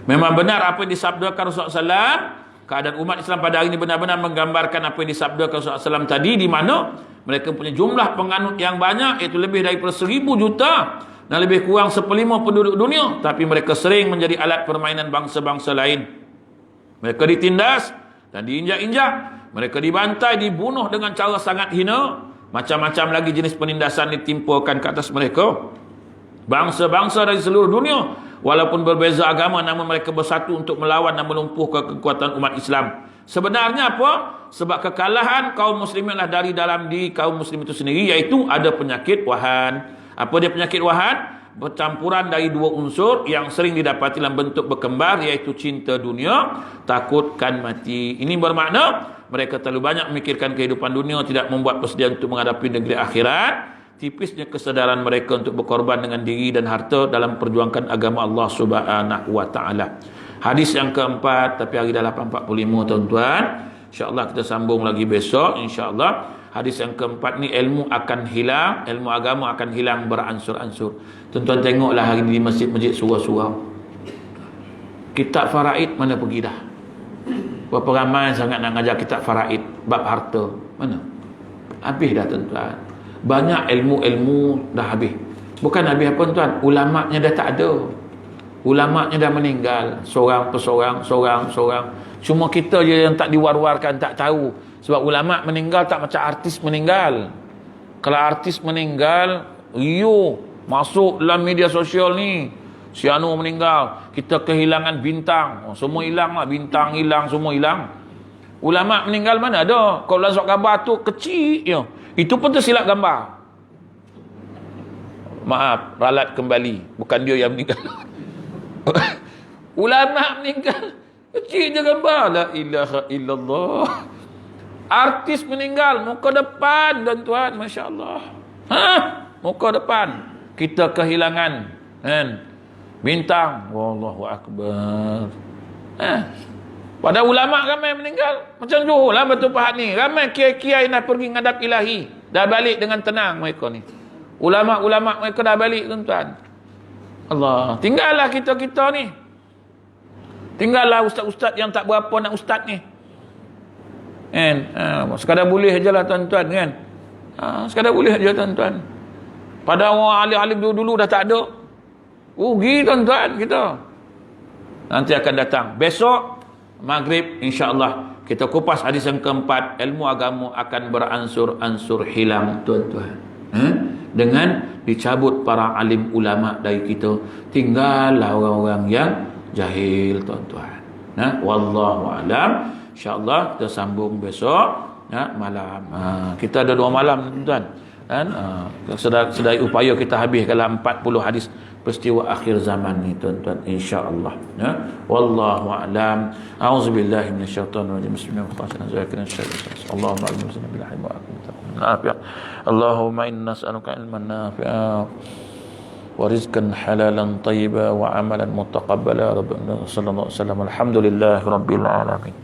memang benar apa yang disabdakan Rasulullah SAW. Keadaan umat Islam pada hari ini benar-benar menggambarkan apa yang disabdakan Rasulullah SAW tadi, di mana mereka punya jumlah penganut yang banyak, iaitu lebih daripada 1000 juta dan lebih kurang 1/5 penduduk dunia, tapi mereka sering menjadi alat permainan bangsa-bangsa lain. Mereka ditindas dan diinjak-injak, mereka dibantai, dibunuh dengan cara sangat hina. Macam-macam lagi jenis penindasan ditimpakan ke atas mereka. Bangsa-bangsa dari seluruh dunia, walaupun berbeza agama, namun mereka bersatu untuk melawan dan melumpuhkan kekuatan umat Islam. Sebenarnya apa? Sebab kekalahan kaum muslimin adalah dari dalam diri kaum muslim itu sendiri, iaitu ada penyakit wahan. Apa dia penyakit wahan? Percampuran dari dua unsur yang sering didapati dalam bentuk berkembar, iaitu cinta dunia, takutkan mati. Ini bermakna mereka terlalu banyak memikirkan kehidupan dunia, tidak membuat persediaan untuk menghadapi negeri akhirat. Tipisnya kesedaran mereka untuk berkorban dengan diri dan harta dalam perjuangkan agama Allah Subhanahu wa taala. Hadis yang keempat, tapi hari dah 8.45 tuan-tuan. InsyaAllah kita sambung lagi besok insyaAllah. Hadis yang keempat ni, ilmu akan hilang, ilmu agama akan hilang beransur-ansur. Tuan-tuan tengoklah hari ni di masjid-masjid surau-surau, kitab faraid mana pergi dah? Berapa ramai sangat nak ngajar kitab faraid bab harta, mana? Habis dah tuan-tuan. Banyak ilmu-ilmu dah habis. Bukan habis apa tuan, ulama'nya dah tak ada. Ulama'nya dah meninggal, seorang perseorang, seorang. Cuma kita je yang tak diwar-warkan, tak tahu. Sebab ulama' meninggal tak macam artis meninggal. Kalau artis meninggal, masuk dalam media sosial ni, si anu meninggal, kita kehilangan bintang, semua hilang lah, bintang hilang, semua hilang. Ulama' meninggal mana ada? Kalau lazak gambar tu kecil je, itu pun tersilap gambar. Maaf, ralat kembali, bukan dia yang meninggal. Ulama' meninggal, kecil je gambar. La ilaha illallah. Artis meninggal, muka depan tuan-tuan, Masya Allah. Muka depan. Kita kehilangan bintang. Wallahu akbar. Pada ulama' ramai meninggal. Macam Johor lah Batu Pahat ni. Ramai kiai-kiai nak pergi ngadap ilahi. Dah balik dengan tenang mereka ni. Ulama' mereka dah balik tuan-tuan. Allah. Tinggallah kita-kita ni. Tinggallah ustaz-ustaz yang tak berapa nak ustaz ni. Sekadar boleh je lah tuan-tuan kan. Sekadar boleh je tuan-tuan. Pada orang alim-alim dulu dah tak ada. Rugi tuan-tuan kita. Nanti akan datang besok maghrib insya-Allah kita kupas hadis yang keempat. Ilmu agama akan beransur-ansur hilang tuan-tuan. Dengan dicabut para alim ulama dari kita, tinggallah orang-orang yang jahil tuan-tuan. Wallahu a'lam. InsyaAllah kita sambung besok malam. Kita ada 2 malam tuan. Sedari upaya kita habis dalam 40 hadis peristiwa akhir zaman ni tuan-tuan, insya-Allah. Wallahu a'lam. A'udzubillahi minasyaitonir rajim. Bismillahirrahmanirrahim. Allahumma a'lam bil haqqi wa aqim. Allahumma inna nas'aluka ilman nafi'a wa rizqan halalan tayyiban wa amalan mutaqabbala. Rabbana sallallahu alaihi wasallam. Alhamdulillahirabbil alamin.